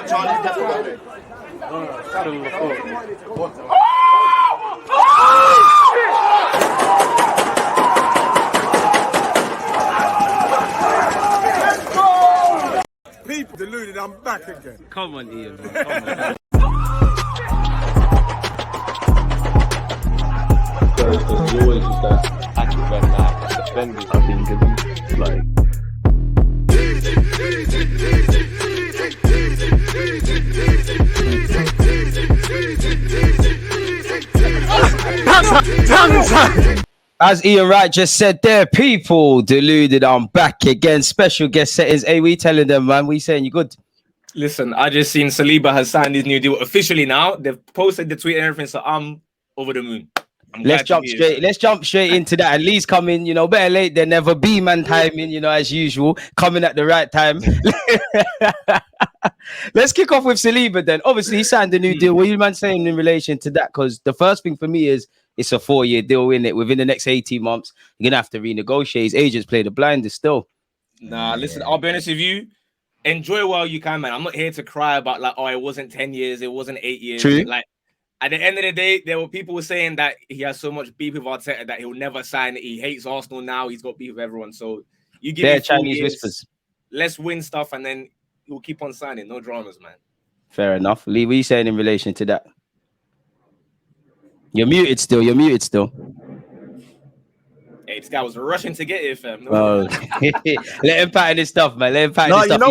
Charlie's definitely. People deluded, I'm back again. Come on, Ian, bro. Come on. There's always just that active and that defending. I think it's like. As Ian Wright just said there, people deluded, I'm back again. Special guest settings. Hey, we telling them, man. We saying you good? Listen, I just seen Saliba has signed his new deal officially now. They've posted the tweet and everything, so I'm over the moon. Let's jump straight into that. At least coming, better late than never. Be man timing, as usual, coming at the right time. Let's kick off with Saliba then. Obviously, he signed a new deal. What are you man saying in relation to that? Because the first thing for me is it's a 4-year deal, in it. Within the next 18 months, you're gonna have to renegotiate. His agents play the blinders still. Nah, listen, I'll be honest with you. Enjoy while you can, man. I'm not here to cry about it wasn't 10 years, it wasn't 8 years. True. At the end of the day, there were people saying that he has so much beef with Arteta that he'll never sign. He hates Arsenal now. He's got beef with everyone. So you give it Chinese years, whispers. Let's win stuff, and then we'll keep on signing. No dramas, man. Fair enough. Lee, what are you saying in relation to that? You're muted still. Hey, this guy was rushing to get here, fam. Let him pattern his stuff, man. Let him pattern his stuff.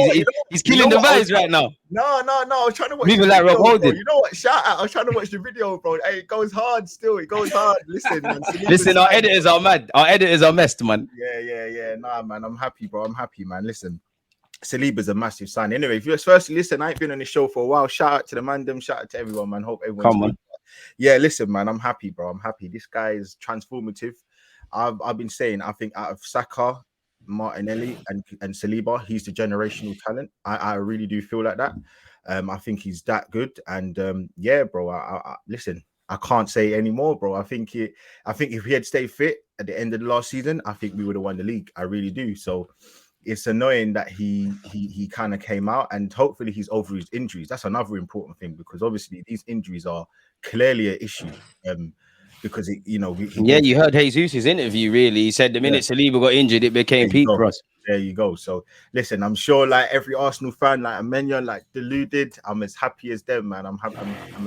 He's killing the vibes right now. No. I was trying to watch People the like video, Rob Holding. bro. You know what? Shout out. I was trying to watch the video, bro. Hey, it goes hard still. It goes hard. Listen, man. Listen, our editors are mad. Our editors are messed, man. Yeah. Nah, man. I'm happy, bro. I'm happy, man. Listen, Saliba's a massive sign. Anyway, if you're firstly, listen, I ain't been on the show for a while. Shout out to the mandem. Shout out to everyone, man. Hope everyone's Come on. Yeah, listen, man. I'm happy, bro. I'm happy. This guy is transformative. I've been saying, I think out of Saka, Martinelli, and Saliba, he's the generational talent. I really do feel like that. I think he's that good. And yeah, bro. I listen. I can't say any more, bro. I think if he had stayed fit at the end of the last season, I think we would have won the league. I really do. So it's annoying that he kind of came out, and hopefully he's over his injuries. That's another important thing, because obviously these injuries are clearly an issue. Because you heard Jesus' interview. Really, he said the minute Saliba got injured, it became peak for us. There you go. So listen, I'm sure like every Arsenal fan, like Amenya, like deluded, I'm as happy as them, man. I'm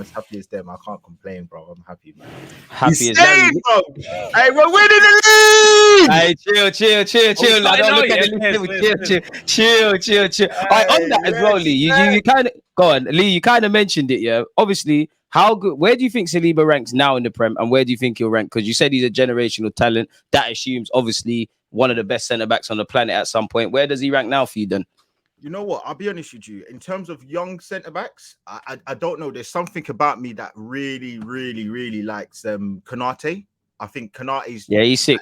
as happy as them. I can't complain, bro. I'm happy, man. Happy as them, bro. Hey, we're winning the league. Hey, chill. Like, don't look at the chill. All right, on that as well, Lee. You kind of go on, Lee. You kind of mentioned it, yeah. Obviously. How good? Where do you think Saliba ranks now in the Prem, and where do you think he'll rank? Because you said he's a generational talent. That assumes, obviously, one of the best centre backs on the planet at some point. Where does he rank now for you, then? You know what? I'll be honest with you. In terms of young centre backs, I don't know. There's something about me that really likes Konate. I think Konate's he's sick.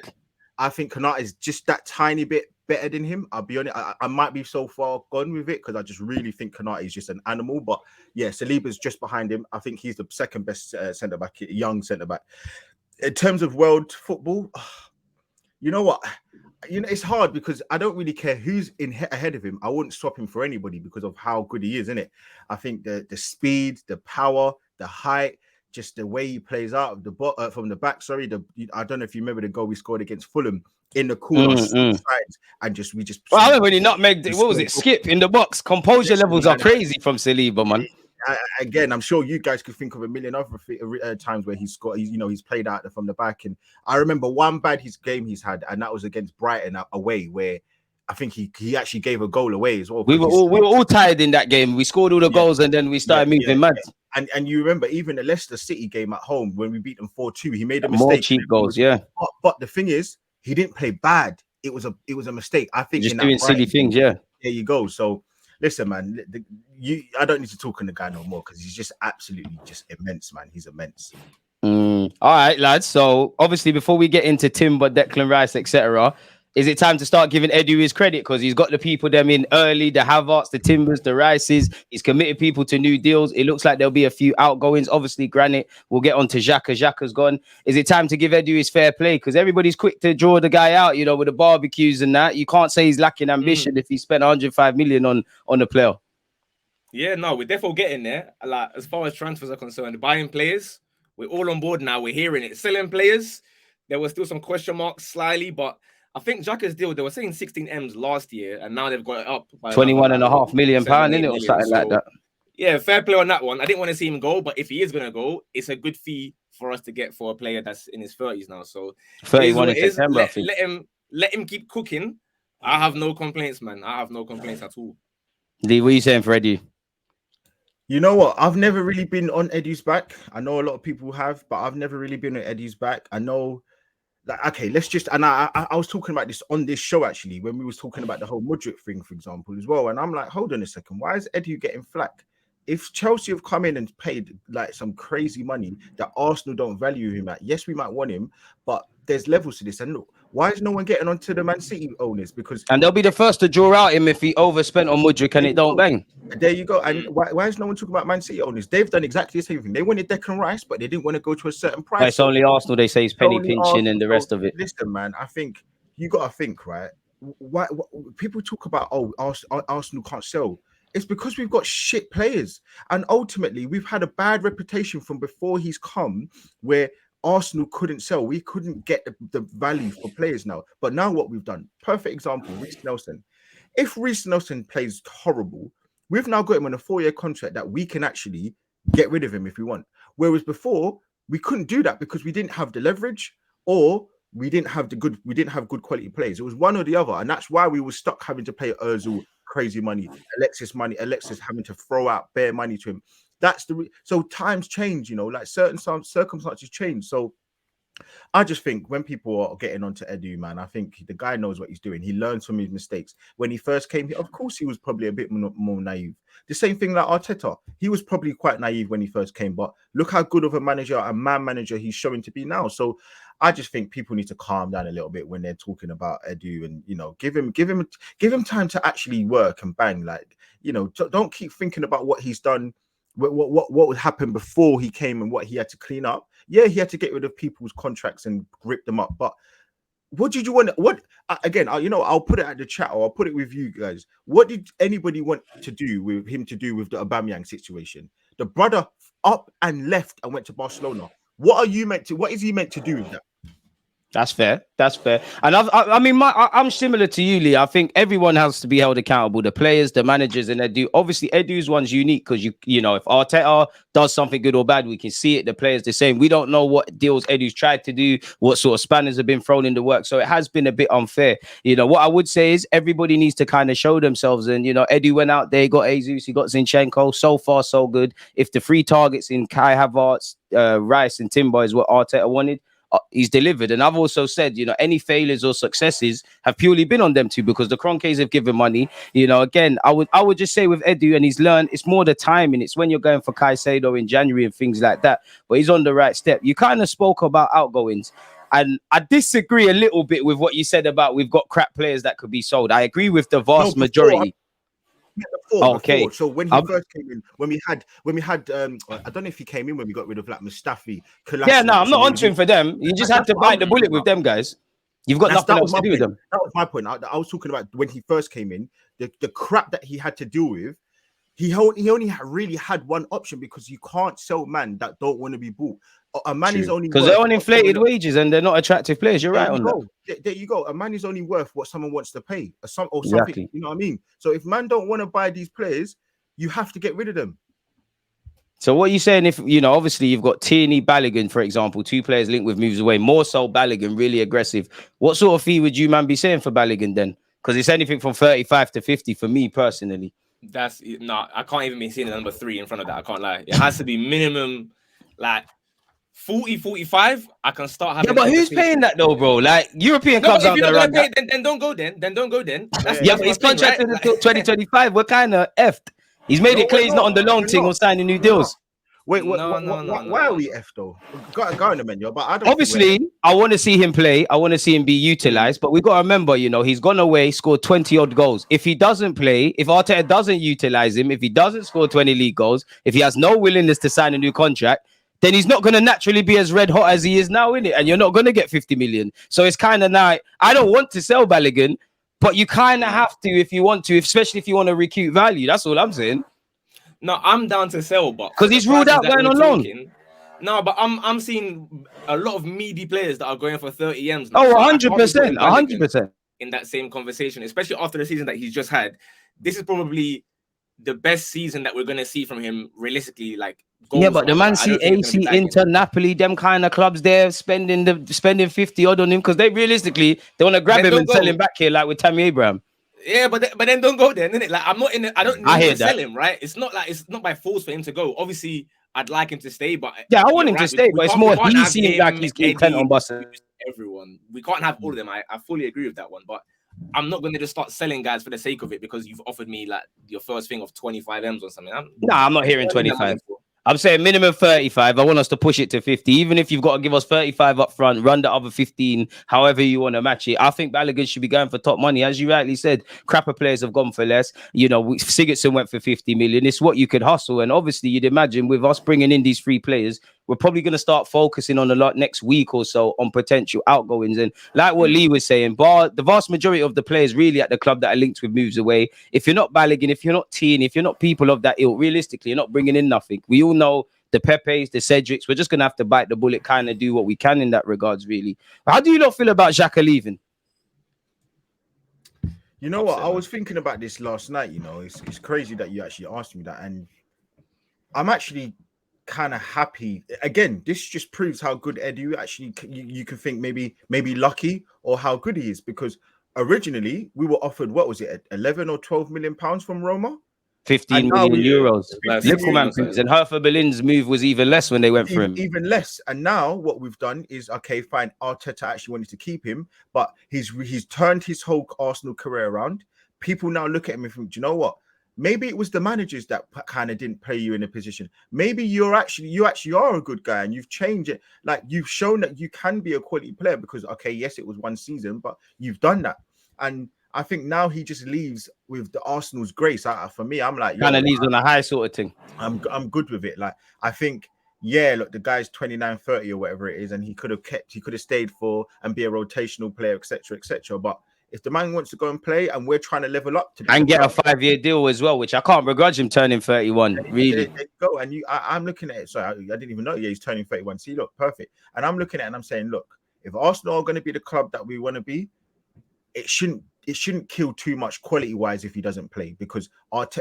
I think Konate is just that tiny bit better than him. I'll be honest. I might be so far gone with it because I just really think Konate is just an animal. But yeah, Saliba's just behind him. I think he's the second best centre back, young centre back. In terms of world football, you know what? It's hard because I don't really care who's ahead of him. I wouldn't swap him for anybody because of how good he is, isn't it? I think the speed, the power, the height, just the way he plays out of the from the back. Sorry, I don't know if you remember the goal we scored against Fulham in the corner sides, and we just. Well, I remember when he nutmegged. What was it? Skip in the box. Composure levels are crazy from Saliba, man. Again, I'm sure you guys could think of a million other times where he's scored. He's played out from the back, and I remember one bad game he's had, and that was against Brighton away, where I think he actually gave a goal away as well. We were all tired in that game. We scored all the goals, and then we started moving mad. And you remember even the Leicester City game at home when we beat them 4-2, he made a more mistake. Cheap goals, yeah. But the thing is, he didn't play bad. It was a mistake. I think just doing silly things, yeah. There you go. So listen, man, I don't need to talk on the guy no more because he's just absolutely just immense, man. He's immense. All right, lads. So obviously, before we get into Timber, Declan Rice, etc., is it time to start giving Edu his credit? Because he's got the people them in early, the Havertz, the Timbers, the Rices. He's committed people to new deals. It looks like there'll be a few outgoings. Obviously, Granit, we'll get on to Xhaka. Xhaka's gone. Is it time to give Edu his fair play? Because everybody's quick to draw the guy out, with the barbecues and that. You can't say he's lacking ambition if he spent 105 million on a player. Yeah, no, we're definitely getting there. Like, as far as transfers are concerned, buying players, we're all on board now. We're hearing it. Selling players, there were still some question marks slightly, but I think Xhaka's deal, they were saying 16 M's last year, and now they've got it up by £21.5 million, 7, 8 innit, or million. something like that. Yeah, fair play on that one. I didn't want to see him go, but if he is going to go, it's a good fee for us to get for a player that's in his 30s now. So 31 in September, I think. Let him keep cooking. I have no complaints, man. I have no complaints at all. Lee, what are you saying for Eddie? You know what? I've never really been on Eddie's back. I know a lot of people have, but I've never really been on Eddie's back. I know that, okay, let's just, and I was talking about this on this show, actually, when we was talking about the whole Mudryk thing, for example, as well. And I'm like, hold on a second. Why is Eddie getting flack? If Chelsea have come in and paid like some crazy money that Arsenal don't value him at, yes, we might want him, but there's levels to this. And look, why is no one getting onto the Man City owners? Because they'll be the first to draw out him if he overspent on Mudryk and it don't bang. There you go. And why is no one talking about Man City owners? They've done exactly the same thing. They wanted Declan Rice, but they didn't want to go to a certain price. But it's only Arsenal. They say he's penny pinching and the rest of it. Listen, man, I think you got to think, right? Why people talk about, Arsenal can't sell. It's because we've got shit players. And ultimately, we've had a bad reputation from before he's come where Arsenal couldn't sell. We couldn't get the value for players now. But now what we've done, perfect example, Reece Nelson. If Reece Nelson plays horrible, we've now got him on a 4-year contract that we can actually get rid of him if we want. Whereas before, we couldn't do that because we didn't have the leverage or we didn't have good quality players. It was one or the other. And that's why we were stuck having to pay Ozil crazy money, Alexis having to throw out bare money to him. That's so times change, like certain circumstances change. So I just think when people are getting onto Edu, man, I think the guy knows what he's doing. He learns from his mistakes. When he first came here, of course, he was probably a bit more naive. The same thing like Arteta. He was probably quite naive when he first came, but look how good of a manager, a man manager he's showing to be now. So I just think people need to calm down a little bit when they're talking about Edu and, give him time to actually work and bang. Like, don't keep thinking about what he's done, what would happen before he came and what he had to clean up. Yeah, he had to get rid of people's contracts and rip them up. But what did you want? I'll put it at the chat or I'll put it with you guys. What did anybody want to do with him to do with the Aubameyang situation? The brother up and left and went to Barcelona. What is he meant to do with that? That's fair. And I'm similar to you, Lee. I think everyone has to be held accountable. The players, the managers, and Edu. Obviously, Edu's one's unique because if Arteta does something good or bad, we can see it. The players the same. We don't know what deals Edu's tried to do, what sort of spanners have been thrown in the work. So it has been a bit unfair. What I would say is everybody needs to kind of show themselves. And Edu went out there, got Jesus, he got Zinchenko. So far, so good. If the 3 targets in Kai Havertz, Rice, and Timber is what Arteta wanted, he's delivered. And I've also said, any failures or successes have purely been on them two because the Kroenkes have given money. Again, I would just say with Edu, and he's learned, it's more the timing. It's when you're going for Caicedo in January and things like that. But he's on the right step. You kind of spoke about outgoings. And I disagree a little bit with what you said about we've got crap players that could be sold. I agree with the vast majority. Before. So when he first came in, when we had, I don't know if he came in when we got rid of like Mustafi. I'm not answering for them. You just had to bite the bullet with them guys. You've got nothing else to do with them. That was my point. I was talking about when he first came in, the crap that he had to deal with. He only really had one option because you can't sell man that don't want to be bought. A man is only because they're on inflated wages and they're not attractive players. You're right on that. There you go. A man is only worth what someone wants to pay, or something. Exactly. You know what I mean? So if man don't want to buy these players, you have to get rid of them. So what are you saying? If obviously you've got Tierney, Balogun, for example, 2 players linked with moves away. More so Balogun, really aggressive. What sort of fee would you man be saying for Balogun then? Because it's anything from 35 to 50 for me personally. I can't even be seeing the number 3 in front of that. I can't lie. It has to be minimum like 40, 45. I can start having. Yeah, but who's paying that though, bro? Like European clubs out there. Then don't go then. Then don't go then. But he's contracted until 2025. We're kind of effed. He's made it clear he's not on the loan thing or signing new deals. Why are we F though? Go on the menu, but I don't. Obviously, I want to see him play. I want to see him be utilized. But we got to remember, he's gone away, scored 20 odd goals. If he doesn't play, if Arteta doesn't utilize him, if he doesn't score 20 league goals, if he has no willingness to sign a new contract, then he's not going to naturally be as red hot as he is now, innit? And you're not going to get 50 million. So it's kind of now. I don't want to sell Balogun, but you kind of have to if you want to, especially if you want to recoup value. That's all I'm saying. No, I'm down to sell, but because he's ruled out going on loan. No, but I'm seeing a lot of meaty players that are going for 30 M's now. Oh, 100%, 100%. In that same conversation, especially after the season that he's just had. This is probably the best season that we're going to see from him realistically. Like, yeah, but the Man City, AC, Inter, Napoli, them kind of clubs, they're spending 50 odd on him because they realistically they want to grab him and sell him back here, like with Tammy Abraham. Yeah, but then don't go there, innit? Like, I'm not in it. I don't need to sell him, right? It's not by force for him to go. Obviously, I'd like him to stay, but yeah, I want him to stay, but it's more he seems like he's content on busting everyone. We can't have all of them. I fully agree with that one, but I'm not going to just start selling guys for the sake of it because you've offered me like your first thing of 25 M's or something. I'm not hearing 25. I'm saying minimum 35. I want us to push it to 50. Even if you've got to give us 35 up front, run the other 15, however you want to match it. I think Balogun should be going for top money. As you rightly said, crapper players have gone for less. You know, Sigurdsson went for 50 million. It's what you could hustle. And obviously, you'd imagine with us bringing in these 3 players, we're probably going to start focusing on a lot next week or so on potential outgoings. And like what Lee was saying, the vast majority of the players really at the club that are linked with moves away. If you're not Balogun, if you're not Teen, if you're not people of that ilk, realistically, you're not bringing in nothing. We all know the Pepes, the Cedrics. We're just going to have to bite the bullet, kind of do what we can in that regards, really. How do you not feel about Xhaka leaving? You know what? I was thinking about this last night. You know, it's crazy that you actually asked me that. And I'm actually kind of happy. Again, this just proves how good Edu actually, you can think maybe lucky or how good he is, because originally we were offered, what was it, 11 or 12 million pounds from Roma? 15 million euros. Little man, and Hertha Berlin's move was even less when they went for him. Even less. And now what we've done is, okay, fine, Arteta actually wanted to keep him, but he's turned his whole Arsenal career around. People now look at him and think, do you know what? Maybe it was the managers that kind of didn't play you in a position. Maybe you actually are a good guy and you've changed it. Like, you've shown that you can be a quality player because, okay, yes, it was one season, but you've done that. And I think now he just leaves with the Arsenal's grace. For me, I'm like, kind of leaves on a high sort of thing. I'm good with it. Like, I think, yeah, look, the guy's 29, 30 or whatever it is, and he could have stayed for and be a rotational player, etc., etc. But if the man wants to go and play, and we're trying to level up to and get a 5-year deal as well, which I can't begrudge him turning 31. Really, there you go. And I'm looking at it. So I didn't even know. Yeah, he's turning 31. See, look, perfect. And I'm looking at it and I'm saying, look, if Arsenal are going to be the club that we want to be, it shouldn't kill too much quality wise if he doesn't play, because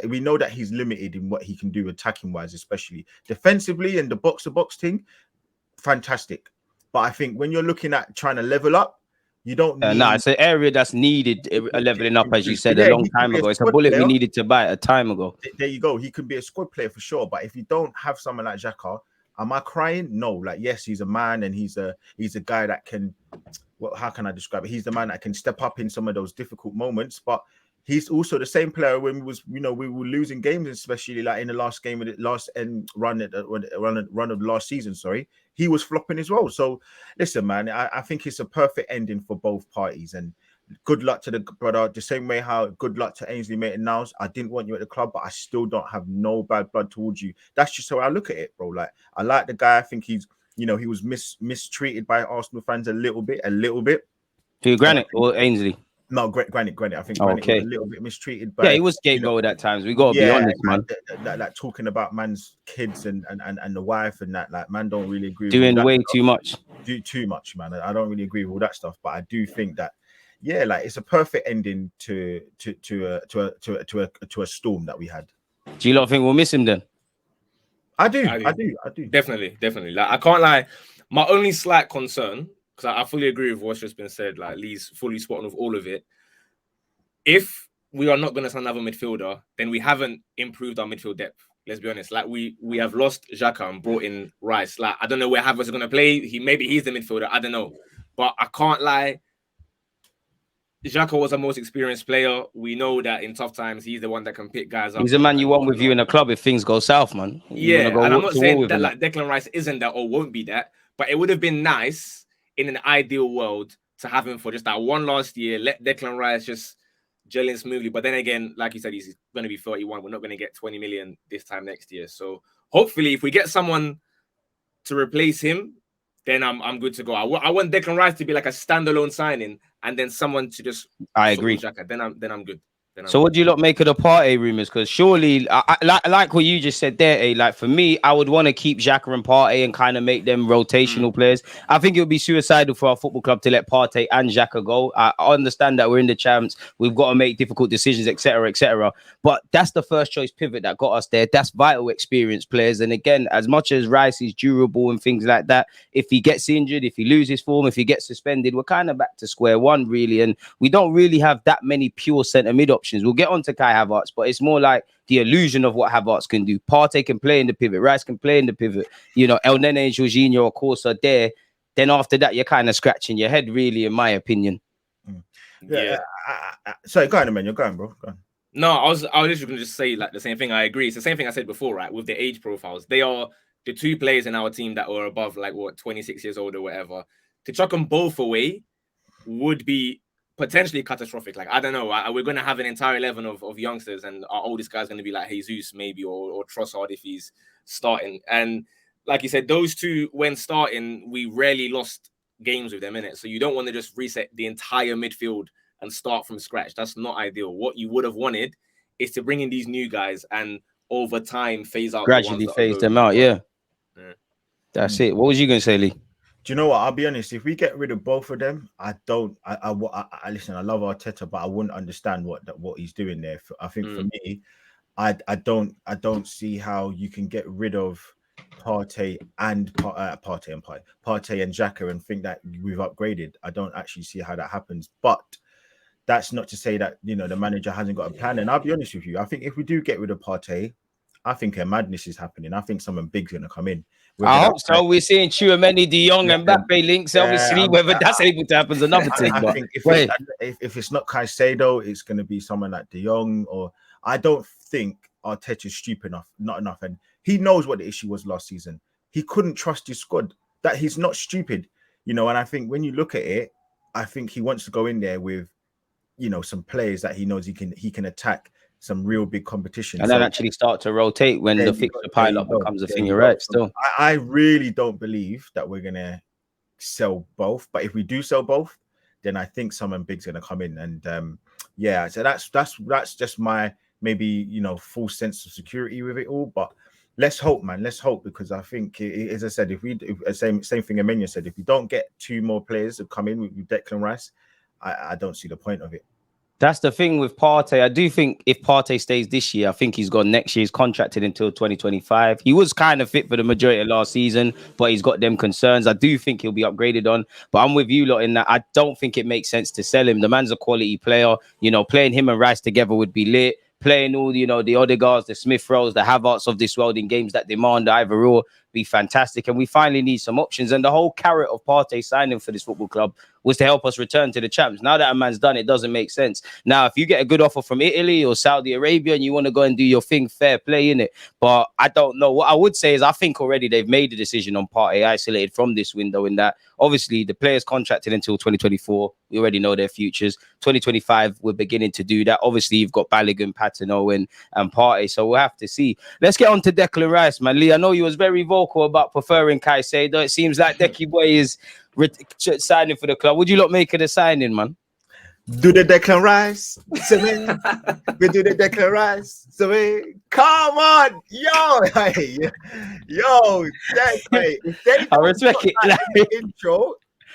we know that he's limited in what he can do attacking wise, especially defensively, and the box to box thing, fantastic. But I think when you're looking at trying to level up, you don't need... it's an area that's needed a leveling up, as you said, a long time ago. It's a bullet we needed to buy a time ago. There you go. He can be a squad player for sure. But if you don't have someone like Xhaka, am I crying? No. Like, yes, he's a man, and he's a guy that can... Well, how can I describe it? He's the man that can step up in some of those difficult moments, but he's also the same player when we were losing games, especially like in the last game of the last run of the last season. Sorry, he was flopping as well. So listen, man, I think it's a perfect ending for both parties, and good luck to the brother. The same way how good luck to Ainsley Maitland-Niles. I didn't want you at the club, but I still don't have no bad blood towards you. That's just how I look at it, bro. Like, I like the guy. I think he's... he was mistreated by Arsenal fans a little bit. To Granit or Ainsley? No, Granit. I think Granit was a little bit mistreated. He was scapegoat at times. We got to be honest, man. Like talking about man's kids and the wife and that, like, man, don't really agree. Doing way too much. Do too much, man. I don't really agree with all that stuff, but I do think that, yeah, like, it's a perfect ending to a storm that we had. Do you not think we'll miss him then? I do. Definitely. Like, I can't lie. My only slight concern, because I fully agree with what's just been said, like, Lee's fully spot on with all of it. If we are not going to sign another midfielder, then we haven't improved our midfield depth. Let's be honest. Like, we have lost Xhaka and brought in Rice. Like, I don't know where Havertz is going to play. Maybe he's the midfielder. I don't know. But I can't lie. Xhaka was a most experienced player. We know that in tough times, he's the one that can pick guys up. He's the man you want with you in a club if things go south, man. Yeah, and I'm not saying that like Declan Rice isn't that or won't be that, but it would have been nice in an ideal world to have him for just that one last year. Let Declan Rice just gel in smoothly. But then again, like you said, he's going to be 31. We're not going to get 20 million this time next year. So hopefully, if we get someone to replace him, then I'm good to go. I want Declan Rice to be like a standalone signing, and then someone to just... I agree. Xhaka. Then I'm good. So what do you lot make of the Partey rumours? Because surely, like what you just said there, like for me, I would want to keep Xhaka and Partey and kind of make them rotational players. I think it would be suicidal for our football club to let Partey and Xhaka go. I understand that we're in the champs. We've got to make difficult decisions, etc., etc. But that's the first choice pivot that got us there. That's vital experience players. And again, as much as Rice is durable and things like that, if he gets injured, if he loses form, if he gets suspended, we're kind of back to square one, really. And we don't really have that many pure centre mid options. We'll get on to Kai Havertz, but it's more like the illusion of what Havertz can do. Partey can play in the pivot. Rice can play in the pivot. You know, El Nene and Jorginho, of course, are there. Then after that, you're kind of scratching your head, really, in my opinion. Yeah. Sorry, go on, man. You're going, bro. Go on. No, I was literally going to just say like the same thing. I agree. It's the same thing I said before, right? With the age profiles, they are the two players in our team that were above, like, 26 years old or whatever. To chuck them both away would be potentially catastrophic. Like, I don't know. We're going to have an entire 11 of youngsters, and our oldest guy's going to be like Jesus, maybe, or Trossard if he's starting. And like you said, those two, when starting, we rarely lost games with them, innit? So you don't want to just reset the entire midfield and start from scratch. That's not ideal. What you would have wanted is to bring in these new guys and over time phase out. Gradually phase them out, yeah. That's it. What was you going to say, Lee? Do you know what? I'll be honest. If we get rid of both of them, I listen. I love Arteta, but I wouldn't understand what he's doing there. I think for me, I don't see how you can get rid of Partey and Xhaka and think that we've upgraded. I don't actually see how that happens. But that's not to say that, you know, the manager hasn't got a plan. And I'll be honest with you. I think if we do get rid of Partey, I think a madness is happening. I think someone big's going to come in. I hope so. We're seeing Tchouameni, De Jong, and Mbappe links. Obviously, whether that's able to happen is another thing. I think if it's not Caicedo, it's going to be someone like De Jong. Or I don't think Arteta's stupid enough, not enough, and he knows what the issue was last season. He couldn't trust his squad. That he's not stupid, you know. And I think when you look at it, I think he wants to go in there with, you know, some players that he knows he can attack some real big competition, and then actually start to rotate when the fixture pile-up becomes a thing. You're right. Still, I really don't believe that we're gonna sell both. But if we do sell both, then I think someone big's gonna come in. And yeah, so that's just my maybe, you know, full sense of security with it all. But let's hope, man. Let's hope, because I think, as I said, if same thing Emmanuel said, if we don't get two more players to come in with Declan Rice, I don't see the point of it. That's the thing with Partey. I do think if Partey stays this year, I think he's gone next year. He's contracted until 2025. He was kind of fit for the majority of last season, but he's got them concerns. I do think he'll be upgraded on, but I'm with you lot in that I don't think it makes sense to sell him. The man's a quality player. You know, playing him and Rice together would be lit. Playing all, you know, the Odegaards, the Smith Rowes, the Havertz of this world in games that demand either or be fantastic. And we finally need some options. And the whole carrot of Partey signing for this football club was to help us return to the champs. Now that a man's done, it doesn't make sense. Now, if you get a good offer from Italy or Saudi Arabia and you want to go and do your thing, fair play, in it. But I don't know. What I would say is I think already they've made a decision on Partey isolated from this window, in that obviously the players contracted until 2024. We already know their futures. 2025, we're beginning to do that. Obviously, you've got Balogun, Patino, and Partey. So we'll have to see. Let's get on to Declan Rice, man. Lee, I know you was very vocal about preferring Caicedo. It seems like Decky Boy is signing for the club. Would you lot make it a signing, man? Do the Declan Rice. We do the Declan Rice. Come on, yo, I respect it. Intro.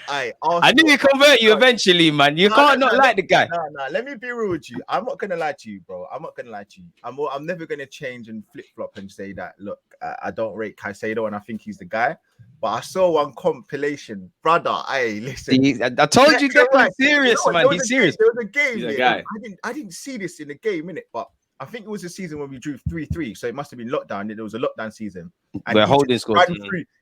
I knew he convert you eventually, man. You can't not like the guy. No. Let me be real with you. I'm not gonna lie to you, bro. I'm not gonna lie to you. I'm never gonna change and flip flop and say that. Look, I don't rate Caicedo, and I think he's the guy. But I saw one compilation, brother. Hey, listen. I told you, Declan's serious, man. He's serious. There was a game. I didn't see this in the game, innit? But I think it was a season when we drew 3-3, so it must have been lockdown. There was a lockdown season. And we're holding scores.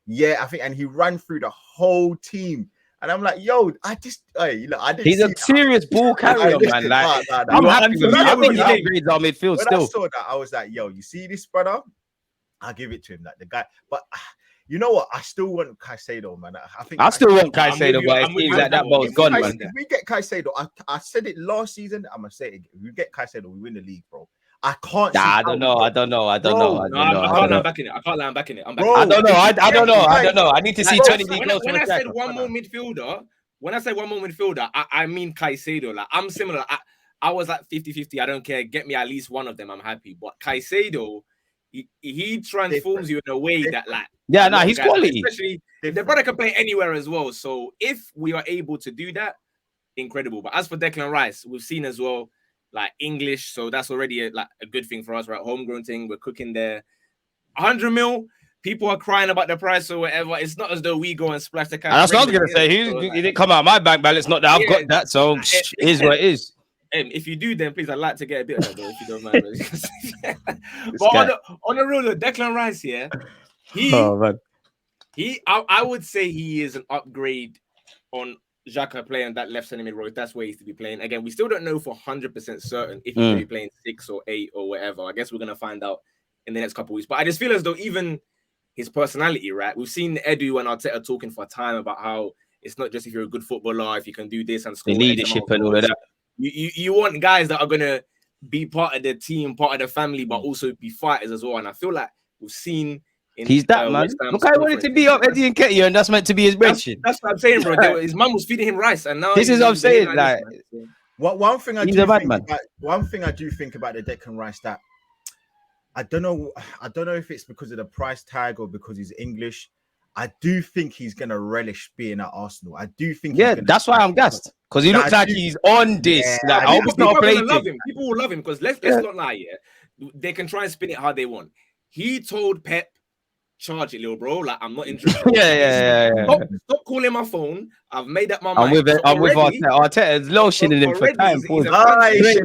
Yeah, I think, and he ran through the whole team. And I'm like, yo, I didn't. He's a serious ball carrier, man. Like, I'm happy with him. I think he upgrades our midfield still. When I saw that, I was like, yo, you see this, brother? I'll give it to him. Like the guy, but you know what? I still want Caicedo, man. I still want Caicedo, but it seems like that ball's gone, man. If we get Caicedo, I said it last season. I'm gonna say it again. If we get Caicedo, we win the league, bro. I can't. I don't know. I can't lie back in it. I don't know. I need to see 20 goals. When I said one more midfielder, I mean Caicedo. Like, I'm similar. I was at 50-50. I don't care. Get me at least one of them. I'm happy. But Caicedo, he transforms you in a way that like he's quality. Especially the brother can play anywhere as well. So if we are able to do that, incredible. But as for Declan Rice, we've seen as well like English, so that's already a good thing for us, right? Homegrown thing, we're cooking there. 100 mil. People are crying about the price or whatever. It's not as though we go and splash the cash. That's what I was gonna say. He didn't come out of my bank balance. Not that I've got that. So it is what it is. If you do, then please, I'd like to get a bit of that, though, if you don't mind. But on the real, Declan Rice here, I would say he is an upgrade on Xhaka playing that left centre mid role. That's where he's to be playing. Again, we still don't know for 100% certain if he's going to be playing 6 or 8 or whatever. I guess we're going to find out in the next couple of weeks. But I just feel as though even his personality, right? We've seen Edu and Arteta talking for a time about how it's not just if you're a good footballer, if you can do this and score. The leadership and all of that. You want guys that are going to be part of the team, part of the family, but also be fighters as well. And I feel like we've seen... He's that man. Look, I wanted to be up Eddie and Ketia, and that's meant to be his mention. That's what I'm saying, bro. His mum was feeding him rice, and now this is what I'm saying. Like, one thing I do think about the Declan Rice that I don't know if it's because of the price tag or because he's English. I do think he's gonna relish being at Arsenal. I do think. Yeah, that's why I'm gassed because he looks like he's on this. Yeah, like, I hope it's not playing. People will love him because let's not lie. Yeah, they can try and spin it how they want. He told Pep, charge it, little bro. Like, I'm not interested. Yeah. Stop calling my phone. I've made up my mind. I'm with Arteta. Arteta's lotioning him for time. Arteta's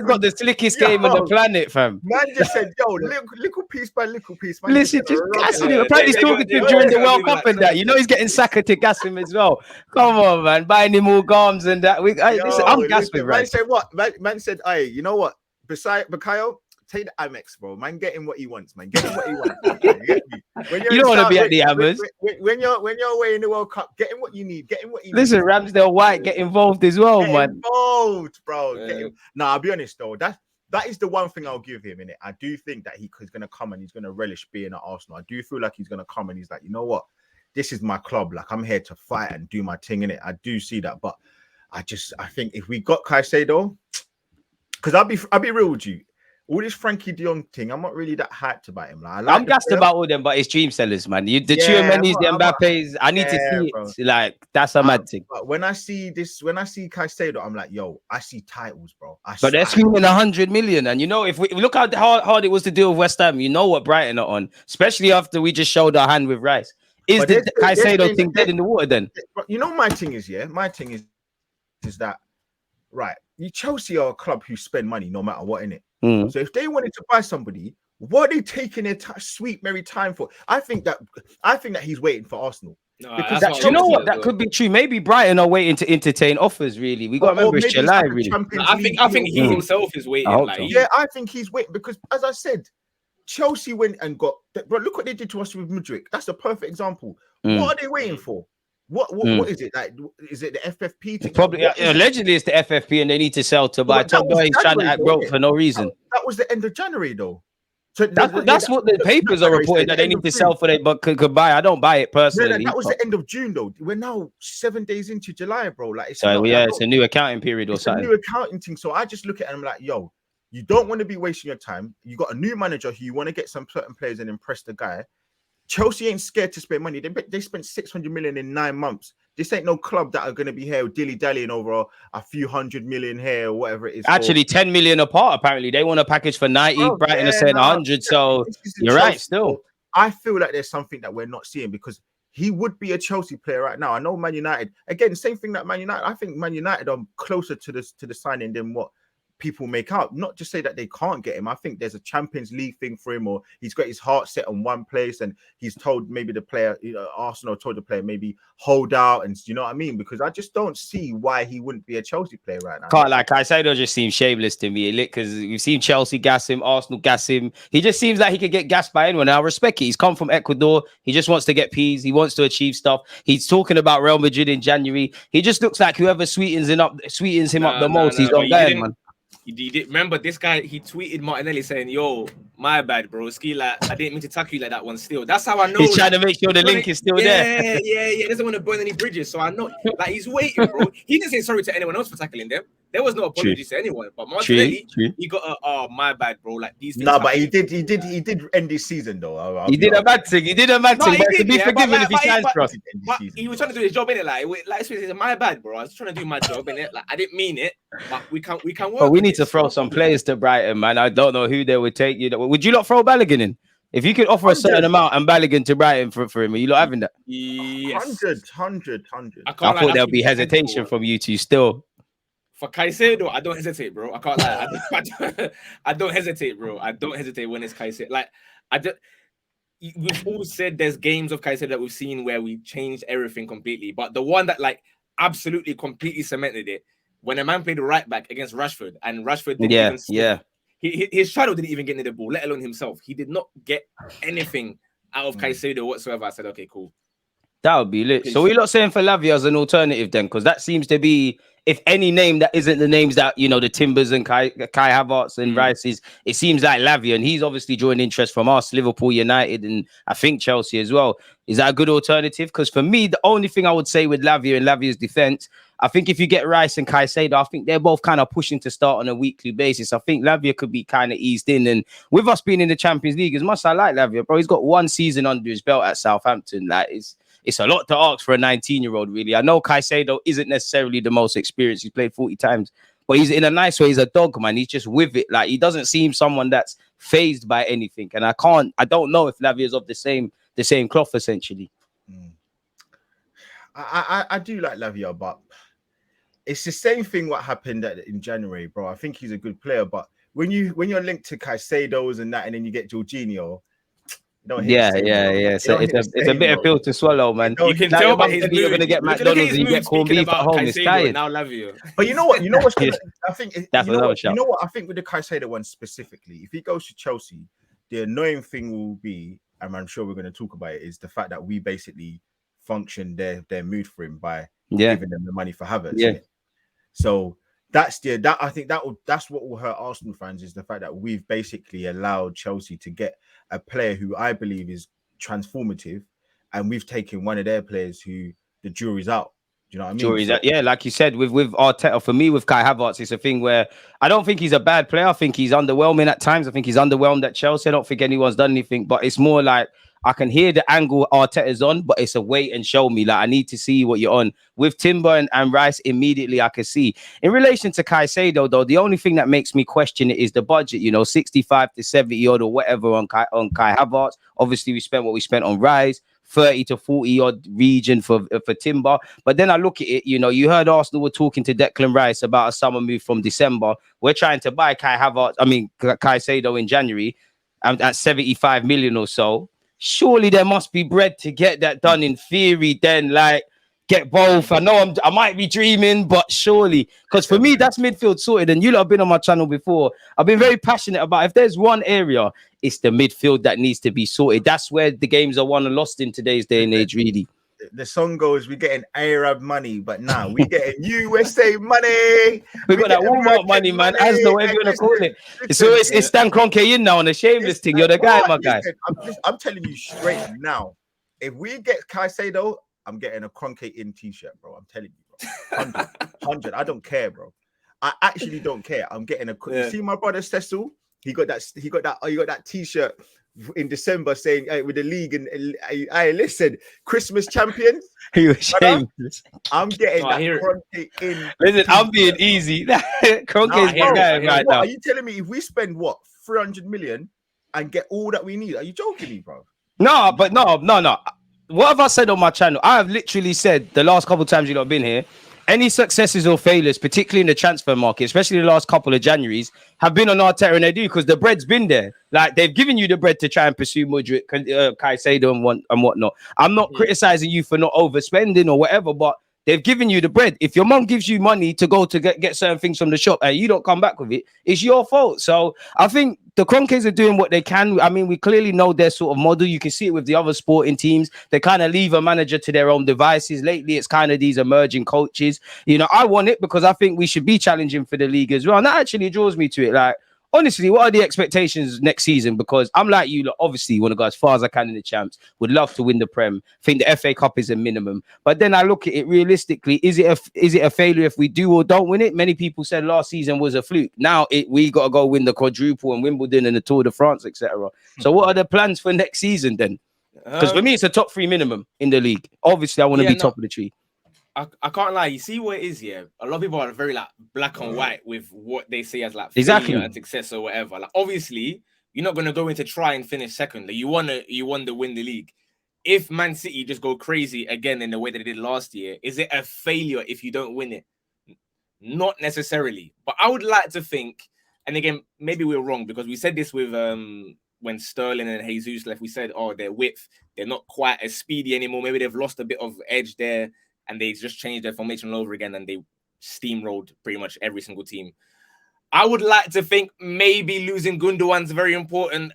got the slickest game on the planet, fam. Man just said, yo, little piece by little piece. Man, listen, just gassing him. Apparently he's talking to him during the World Cup and that. You know he's getting Saka to gas him as well. Come on, man. Buying him all gums and that. I'm gassed with Man said what? Man said, hey, you know what? Besides Bakayo, take the Amex, bro. Man, getting what he wants, man. Getting what he wants. You don't want to be at the Hammers. When you're away in the World Cup, getting what you need, getting what you need. Listen, Ramsdale White get involved as well, man. Involved, bro. I'll be honest though. That is the one thing I'll give him in it. I do think that he's gonna come and he's gonna relish being at Arsenal. I do feel like he's gonna come and he's like, you know what? This is my club. Like, I'm here to fight and do my thing in it. I do see that, but I think if we got Caicedo, because I'll be real with you. All this Frankie de Jong thing, I'm not really that hyped about him. Like, I'm gassed about all them, but it's dream sellers, man. The Tchouaménis, the Mbappés, I need to see bro. it. Like, that's a mad thing. But when I see Caicedo, I'm like, yo, I see titles, bro. But they're screaming 100 million. And you know, if we look how hard it was to deal with West Ham, you know what Brighton are on, especially after we just showed our hand with Rice. Is the Caicedo thing dead in the water then? You know, my thing is that, right, Chelsea are a club who spend money no matter what, innit? So if they wanted to buy somebody, what are they taking their sweet merry time for? I think that he's waiting for Arsenal. No, because you know what? That could be true. Maybe Brighton are waiting to entertain offers. Really, we got to remember it's July. Really, I think he himself is waiting. I think he's waiting because, as I said, Chelsea went and got. But look what they did to us with Madrid. That's a perfect example. What are they waiting for? What is it like? Is it the FFP? Probably allegedly it's the FFP, and they need to sell to buy. Top guy is trying to act broke for no reason. That was the end of January, though. So that's what the papers are reporting that they need to sell for. But could buy. I don't buy it personally. That was the end of June, though. We're now 7 days into July, bro. Like, it's a new accounting period or something. A new accounting thing. So I just look at it and I'm like, yo, you don't want to be wasting your time. You got a new manager who you want to get some certain players and impress the guy. Chelsea ain't scared to spend money. They spent 600 million in 9 months. This ain't no club that are going to be here dilly-dallying over a few 100 million here or whatever it is. Actually, 10 million apart, apparently. They want a package for 90. Brighton are saying 100. So you're right, still. I feel like there's something that we're not seeing because he would be a Chelsea player right now. I know Man United. Again, same thing that Man United. I think Man United are closer to the signing than what people make out. Not to say that they can't get him. I think there's a Champions League thing for him, or he's got his heart set on one place and he's told maybe the player, Arsenal told the player maybe hold out, and you know what I mean? Because I just don't see why he wouldn't be a Chelsea player right now. Caicedo just seems shameless to me because we've seen Chelsea gas him, Arsenal gas him. He just seems like he could get gassed by anyone. And I respect it. He's come from Ecuador. He just wants to get peas. He wants to achieve stuff. He's talking about Real Madrid in January. He just looks like whoever sweetens him up the most. He's on game, man. You did remember this guy? He tweeted Martinelli saying, "Yo, my bad, bro. Ski, like I didn't mean to tackle you like that one. Still, that's how I know. He's trying to make sure the link is still there. Yeah. He doesn't want to burn any bridges. So I know, like he's waiting, bro. He didn't say sorry to anyone else for tackling them. There was no apology to anyone. But Martinelli, he got a oh my bad, bro. Like these things. No, but he did end this season though. He did a bad thing. He did a bad thing. But to be forgiven if he signs for us. But he was trying to do his job, innit? Like it's my bad, bro. I was trying to do my job, innit? Like I didn't mean it, but we can work. But we need to throw some players to Brighton, man. I don't know who they would take. You know, would you not throw Balogun in? If you could offer a certain amount and Balogun to Brighton for him, are you not having that? Yes. 100. I thought there'll be hesitation from you two still. For Caicedo, I don't hesitate, bro. I can't lie. I don't hesitate, bro. I don't hesitate when it's Caicedo. Like, we've all said there's games of Caicedo that we've seen where we changed everything completely. But the one that, like, absolutely completely cemented it, when a man played right back against Rashford, and Rashford didn't even see his shadow didn't even get near the ball, let alone himself. He did not get anything out of Caicedo whatsoever. I said, okay, cool. That would be lit. So we're not saying for Lavia as an alternative then, because that seems to be, if any name that isn't the names that, you know, the Timbers and Kai Havertz and Rice is, it seems like Lavia, and he's obviously drawing interest from us, Liverpool, United, and I think Chelsea as well. Is that a good alternative? Because for me, the only thing I would say with Lavia and Lavia's defense, I think if you get Rice and Caicedo, I think they're both kind of pushing to start on a weekly basis. I think Lavia could be kind of eased in. And with us being in the Champions League, as much as I like Lavia, bro, he's got one season under his belt at Southampton. Like, it's a lot to ask for a 19-year-old, really. I know Caicedo isn't necessarily the most experienced. He's played 40 times. But he's in a nice way. He's a dog, man. He's just with it. Like, he doesn't seem someone that's phased by anything. And I don't know if Lavia is of the same cloth, essentially. I do like Lavia, but it's the same thing what happened in January, bro. I think he's a good player, but when you're linked to Caicedo's and that, and then you get Jorginho, So it's a bit of pill to swallow, man. You can tell by his mood. You're gonna get McDonald's and you get corned beef at home. It's tired. Now Lavia. But you know what? I think that's another shout. You know what? I think with the Caicedo one specifically, if he goes to Chelsea, the annoying thing will be, and I'm sure we're going to talk about it, is the fact that we basically function their mood for him by giving them the money for Havertz. Yeah. So I think that's what will hurt Arsenal fans, is the fact that we've basically allowed Chelsea to get a player who I believe is transformative, and we've taken one of their players who the jury's out. Do you know what I mean? Jury's out. Yeah, like you said, with Arteta, for me, with Kai Havertz, it's a thing where I don't think he's a bad player. I think he's underwhelming at times. I think he's underwhelmed at Chelsea. I don't think anyone's done anything, but it's more like, I can hear the angle Arteta's on, but it's a wait and show me. Like, I need to see what you're on. With Timber and Rice, immediately I can see. In relation to Caicedo, though, the only thing that makes me question it is the budget, 65 to 70 odd or whatever on Kai Havertz. Obviously, we spent what we spent on Rice, 30 to 40 odd region for Timber. But then I look at it, you heard Arsenal were talking to Declan Rice about a summer move from December. We're trying to buy Caicedo in January at 75 million or so. Surely there must be bread to get that done in theory, then, like, get both. I know I might be dreaming, but surely, because for me, that's midfield sorted. And you lot have been on my channel before. I've been very passionate about, if there's one area, it's the midfield that needs to be sorted. That's where the games are won and lost in today's day and age, really. The song goes, we're getting Arab money, but now we're getting USA money. We got that Walmart money, man. As the way you want to call it. So it's Stan Kroenke in now on the shameless thing. You're the guy, my guy. I'm telling you straight now. If we get Caicedo, I'm getting a Kroenke in t-shirt, bro. I'm telling you, bro. 100. I don't care, bro. I actually don't care. I'm getting a. You see my brother Cecil? He got that t-shirt in December saying, hey, with the league, and hey, listen, Christmas champions. He was shameless. I'm getting that Kroenke in. Listen, I'm being easy. Kroenke is my guy right now. Are you telling me if we spend 300 million and get all that we need? Are you joking me, bro? No. What have I said on my channel? I have literally said the last couple of times you've not been here, any successes or failures, particularly in the transfer market, especially the last couple of Januaries, have been on Arteta and Edu, because the bread's been there. Like, they've given you the bread to try and pursue Caicedo and whatnot. I'm not criticizing you for not overspending or whatever, but They've given you the bread. If your mom gives you money to go to get certain things from the shop and you don't come back with it, it's your fault. So I think the Kroenkes are doing what they can. I mean, we clearly know their sort of model. You can see it with the other sporting teams. They kind of leave a manager to their own devices. Lately, it's kind of these emerging coaches. You know, I want it because I think we should be challenging for the league as well. And that actually draws me to it. Like, honestly, what are the expectations next season? Because I'm like you, look, obviously want to go as far as I can in the champs. Would love to win the Prem. Think the FA Cup is a minimum. But then I look at it realistically. Is it a failure if we do or don't win it? Many people said last season was a fluke. Now we got to go win the quadruple and Wimbledon and the Tour de France, etc. So what are the plans for next season then? Because for me, it's a top 3 minimum in the league. Obviously, I want to be top of the tree. I can't lie. You see what it is here? A lot of people are very like black and white with what they say as like exactly and success or whatever. Like obviously, you're not gonna go in to try and finish second. Like you want to win the league. If Man City just go crazy again in the way that they did last year, is it a failure if you don't win it? Not necessarily. But I would like to think, and again, maybe we're wrong because we said this with when Sterling and Jesus left. We said, oh, their width, they're not quite as speedy anymore. Maybe they've lost a bit of edge there. And they just changed their formation all over again and they steamrolled pretty much every single team. I would like to think maybe losing Gundogan's very important.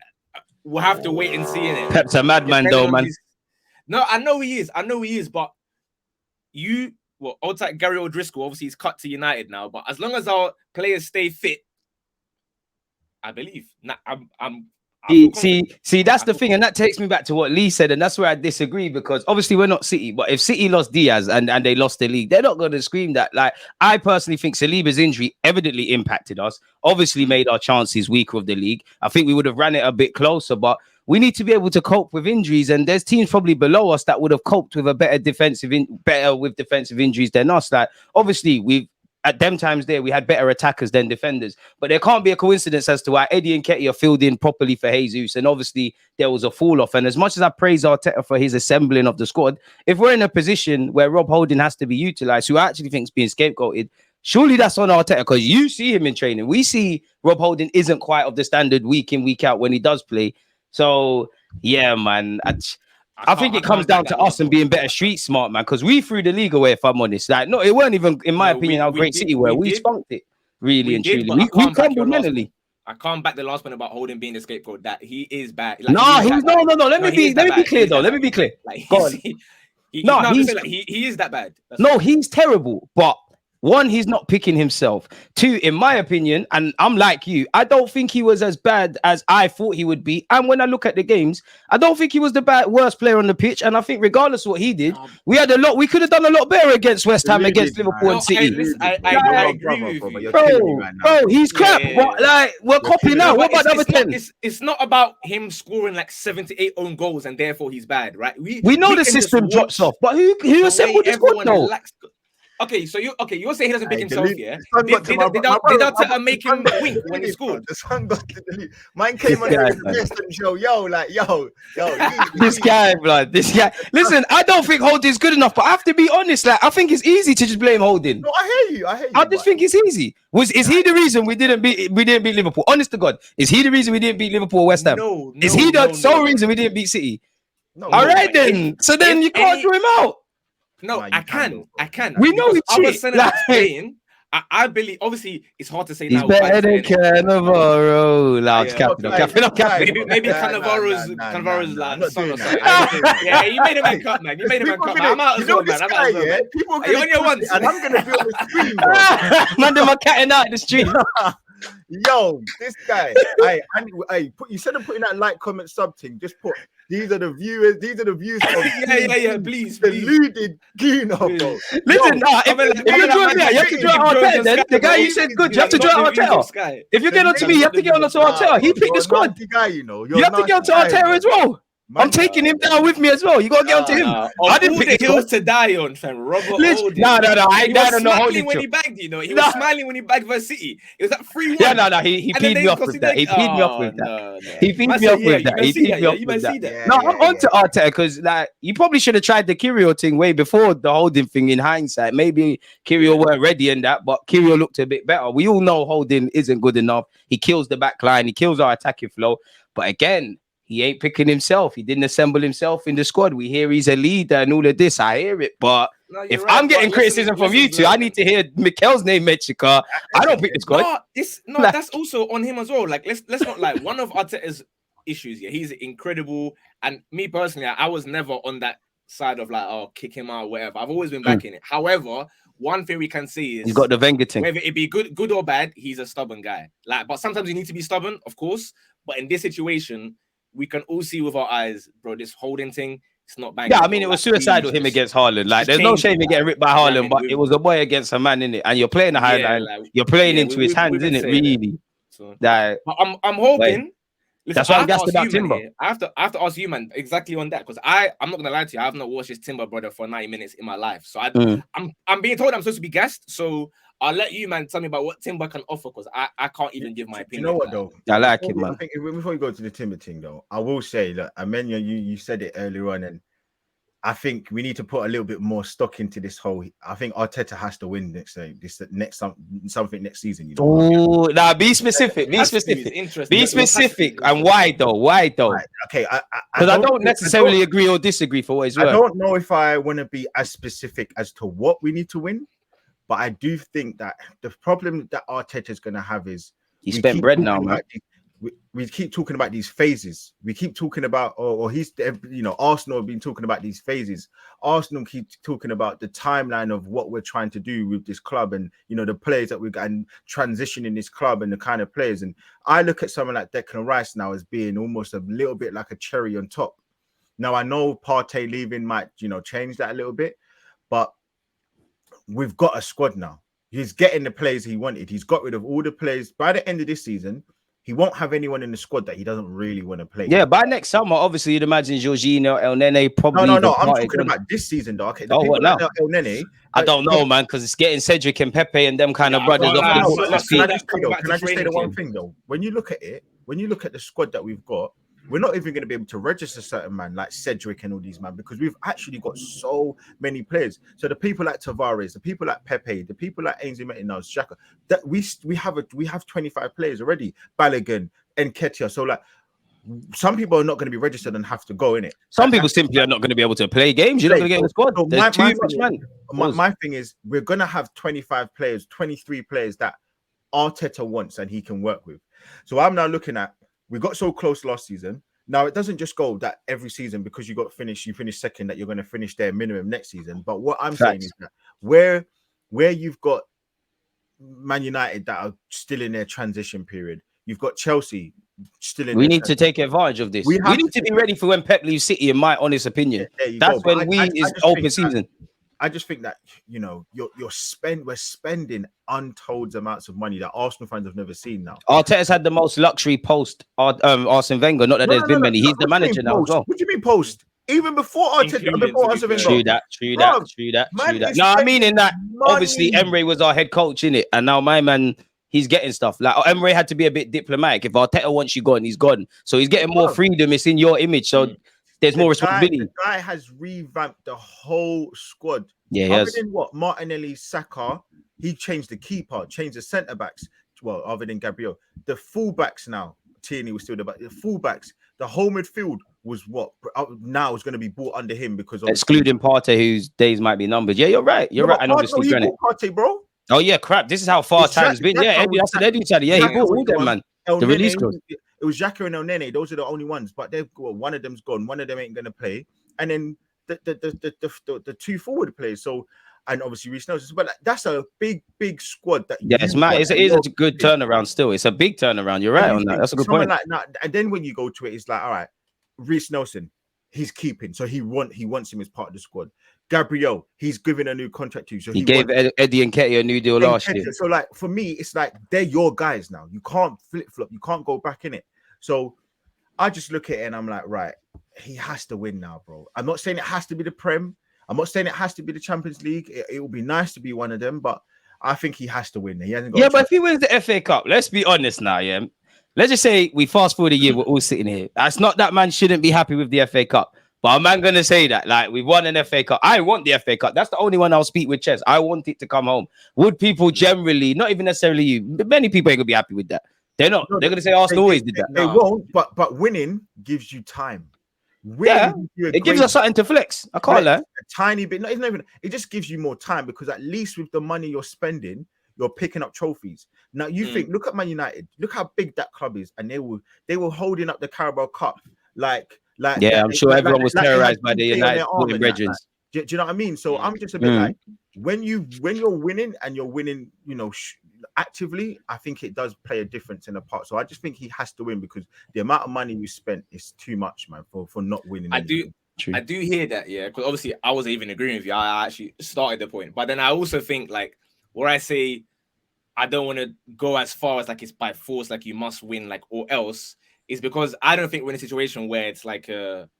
We'll have to wait and see in it. Pep's a madman though, man. No, I know he is. But old type Gary O'Driscoll, obviously he's cut to United now. But as long as our players stay fit, I believe. See, that's the thing, and that takes me back to what Lee said, and that's where I disagree because obviously we're not City, but if City lost Diaz and they lost the league, they're not going to scream that. Like, I personally think Saliba's injury evidently impacted us, obviously made our chances weaker of the league. I think we would have ran it a bit closer, but we need to be able to cope with injuries, and there's teams probably below us that would have coped with a better defensive injuries than us. Like, obviously at them times there, we had better attackers than defenders. But there can't be a coincidence as to why Eddie and Ketty are filled in properly for Jesus. And obviously, there was a fall-off. And as much as I praise Arteta for his assembling of the squad, if we're in a position where Rob Holding has to be utilised, who I actually think is being scapegoated, surely that's on Arteta, because you see him in training. We see Rob Holding isn't quite of the standard week in, week out when he does play. So, yeah, man. I think it comes down to us and being better street smart, man, because we threw the league away, if I'm honest. Like, no, it weren't even, in my opinion, how great City were. We spunked it, really and truly. We crumbled mentally. I can't back the last one about Holding being the scapegoat. That he is bad. Like, no. Let me be clear, though. Let me be clear. He is that bad. No, he's terrible, but one, he's not picking himself. Two, in my opinion, and I'm like you, I don't think he was as bad as I thought he would be. And when I look at the games, I don't think he was the worst player on the pitch. And I think regardless of what he did, we could have done a lot better against West Ham, against Liverpool and City. I agree with you. Bro, he's crap. But, like, we're copying out. What about the other 10? It's not about him scoring like 78 own goals and therefore he's bad, right? We know the system drops off, but who assembled the squad though? Okay, so you're saying he doesn't pick himself, yeah? Did Arteta make him wink when he scored? The sun got to delete. Mine came on the show, yo. This guy, blood, this guy. Listen, I don't think Holding's good enough, but I have to be honest. Like, I think it's easy to just blame Holding. No, I hear you. I just think it's easy. Is he the reason we didn't beat Liverpool? Honest to God, is he the reason we didn't beat Liverpool or West Ham? No. Is he the sole reason we didn't beat City? No. All right then. So then you can't throw him out. No, I can. We know it's other centre playing. I believe. Obviously, it's hard to say he's now. Better than Cannavaro. Loud capping. Maybe Cannavaro's like son or something. Yeah, you made him a cut, man. I'm out as well, man. People are on your ones, and I'm gonna do it on the screen, bro. Man, them are catting out the street. Yo, this guy. You said I'm putting that like, comment, sub thing. Just put. These are the viewers. These are the views. Yeah. Please. Deluded Gino, bro. Listen, if you draw me, you have to draw Arteta. Then the guy you said good, you have to draw Arteta. If you get onto me, you have to get onto Arteta. He picked the squad. You have to get onto Arteta as well. I'm taking him down with me as well. You gotta get onto him. I didn't pick the hills to die on, fam. Robert Holding. No. I ain't died on the Holding. When he bagged, he was smiling when he bagged versus City. It was that 3-1. Yeah, no. He peed me off with that. He peed me off with that. He peed me off with that. He peed me off with that. No, I'm onto Arteta because like you probably should have tried the Kyrgios thing way before the Holding thing. In hindsight, maybe Kyrgios weren't ready in that, but Kyrgios looked a bit better. We all know Holding isn't good enough. He kills the back line. He kills our attacking flow. But again, he ain't picking himself. He didn't assemble himself in the squad. We hear he's a leader and all of this. I hear it. But No, you're If right, I'm getting but criticism from you two, I need to hear Mikel's name mentioned. Car, I don't pick the squad. No, Like- that's also on him as well. Like, let's not like one of Arteta's issues. Yeah, he's incredible, and me personally, I was never on that side of like, oh, kick him out, whatever. I've always been backing it. However, one thing we can see is He's got the Wenger thing. whether it be good or bad, he's a stubborn guy. Like, but sometimes you need to be stubborn, of course. But in this situation, we can all see with our eyes, bro, this holding thing, it's not banging. Yeah, I mean, it was suicidal him against Haaland. Like, there's no shame in getting ripped by Haaland, but it was a boy against a man, innit? And you're playing a high line. Like, you're playing into his hands, innit? Really. So, like, I'm hoping. Listen, that's why I'm gassed about Timber. I have to ask you, man, exactly on that, because I'm not gonna lie to you, I have not watched this Timber brother for 90 minutes in my life. So I'm being told I'm supposed to be gassed. So I'll let you, man, tell me about what Timber can offer, because I can't even give my opinion. You know what though? I like it, man. I think before you go to the Timber thing though, I will say, look, Amenya, you said it earlier on, and I think we need to put a little bit more stock into this whole. I think Arteta has to win something next season. You know. Oh, now be specific. Be specific. Be specific. And why though? Why though? Right, okay, because I don't necessarily agree or disagree for what it's worth. I don't know if I want to be as specific as to what we need to win, but I do think that the problem that Arteta is going to have is he spent bread now, man. We keep talking about these phases. We keep talking about, or he's, you know, Arsenal have been talking about these phases. Arsenal keep talking about the timeline of what we're trying to do with this club, and you know the players that we've got and transitioning this club and the kind of players. And I look at someone like Declan Rice now as being almost a little bit like a cherry on top. Now I know Partey leaving might, you know, change that a little bit, but we've got a squad now. He's getting the players he wanted. He's got rid of all the players. By the end of this season, he won't have anyone in the squad that he doesn't really want to play. Yeah, by next summer, obviously, you'd imagine Jorginho, El Nene probably. No. I'm talking about this season, though. Okay, what now? Like El Nene, I don't know, man, because it's getting Cedric and Pepe and them kind of brothers off. Can I just say the one thing, though? When you look at it, when you look at the squad that we've got, we're not even going to be able to register certain man like Cedric and all these man, because we've actually got so many players. So the people like Tavares, the people like Pepe, the people like Ainsley Maitland-Niles, Xhaka, that we have 25 players already. Balogun, Nketiah. So like some people are not going to be registered and have to go in it. Some people simply are not going to be able to play games. You're not going to get in the squad. So my thing is, we're going to have 25 players, 23 players that Arteta wants and he can work with. So I'm now looking at. We got so close last season. Now it doesn't just go that every season because you finish second, that you're going to finish there minimum next season. But what I'm saying is that where you've got Man United that are still in their transition period, you've got Chelsea still in. We need to take advantage of this. We need to be ready for when Pep leaves City. In my honest opinion, that's when it's open season. I just think that, you know, we're spending untold amounts of money that Arsenal fans have never seen now. Arteta's had the most luxury post Arsene Wenger. Not that there's been many. He's the manager now as well. What do you mean post? Even before Arteta, before Arsene Wenger. True that. No, I mean in that obviously Emery was our head coach in it, and now my man, he's getting stuff. Like Emery had to be a bit diplomatic. If Arteta wants you gone, he's gone. So he's getting more freedom. It's in your image. So there's more responsibility. The guy has revamped the whole squad. Yeah, other than what Martinelli, Saka, he changed the keeper, changed the centre backs. Well, other than Gabriel, the fullbacks now. Tierney was still there, but the fullbacks, the whole midfield was what now is going to be brought under him because of excluding Partey, whose days might be numbered. Yeah, you're right. You're right, and obviously Granit. Partey, bro. Oh yeah, crap. This is how far time's been. Yeah, Eddie, that's Eddie Chad. Yeah, he bought all them, man. The release clause. It was Xhaka and El Nene. Those are the only ones, but they've got one of them's gone. One of them ain't going to play, and then the two forward players. So, and obviously Reece Nelson, but that's a big squad. That it's mad. It is a good turnaround. Still, it's a big turnaround. You're right on that. That's a good point. And then when you go to it, it's like, all right, Reece Nelson, he's keeping, so he wants him as part of the squad. Gabriel, he's giving a new contract to you, so he gave Eddie and Nketiah a new deal last year. So, like for me, it's like they're your guys now. You can't flip flop. You can't go back in it. So I just look at it and I'm like, right, he has to win now, bro. I'm not saying it has to be the Prem. I'm not saying it has to be the Champions League. It would be nice to be one of them, but I think he has to win. He hasn't got. Yeah, but if he wins the FA Cup, let's be honest now, yeah. Let's just say we fast forward a year, we're all sitting here. That's not that man shouldn't be happy with the FA Cup. But a man gonna say that, like, we've won an FA Cup. I want the FA Cup. That's the only one I'll speak with chest. I want it to come home. Would people generally, not even necessarily you, many people ain't gonna be happy with that. They're not. They're gonna say Arsenal always did that. They won't. But winning gives you time. Yeah, Winning gives you it gives us something to flex. I can't lie. a tiny bit. Not even. It just gives you more time because at least with the money you're spending, you're picking up trophies. Now you think, look at Man United. Look how big that club is, and they were holding up the Carabao Cup like. Yeah, that, I'm sure everyone was terrorized by the United sporting brethren. Do you know what I mean? So I'm just a bit like when you're winning and you're winning, you know, actively, I think it does play a difference in the part. So I just think he has to win because the amount of money you spent is too much, man, for not winning. I do hear that, yeah, because obviously I wasn't even agreeing with you. I actually started the point, but then I also think like where I say I don't want to go as far as like it's by force, like you must win, like or else, is because I don't think we're in a situation where it's like a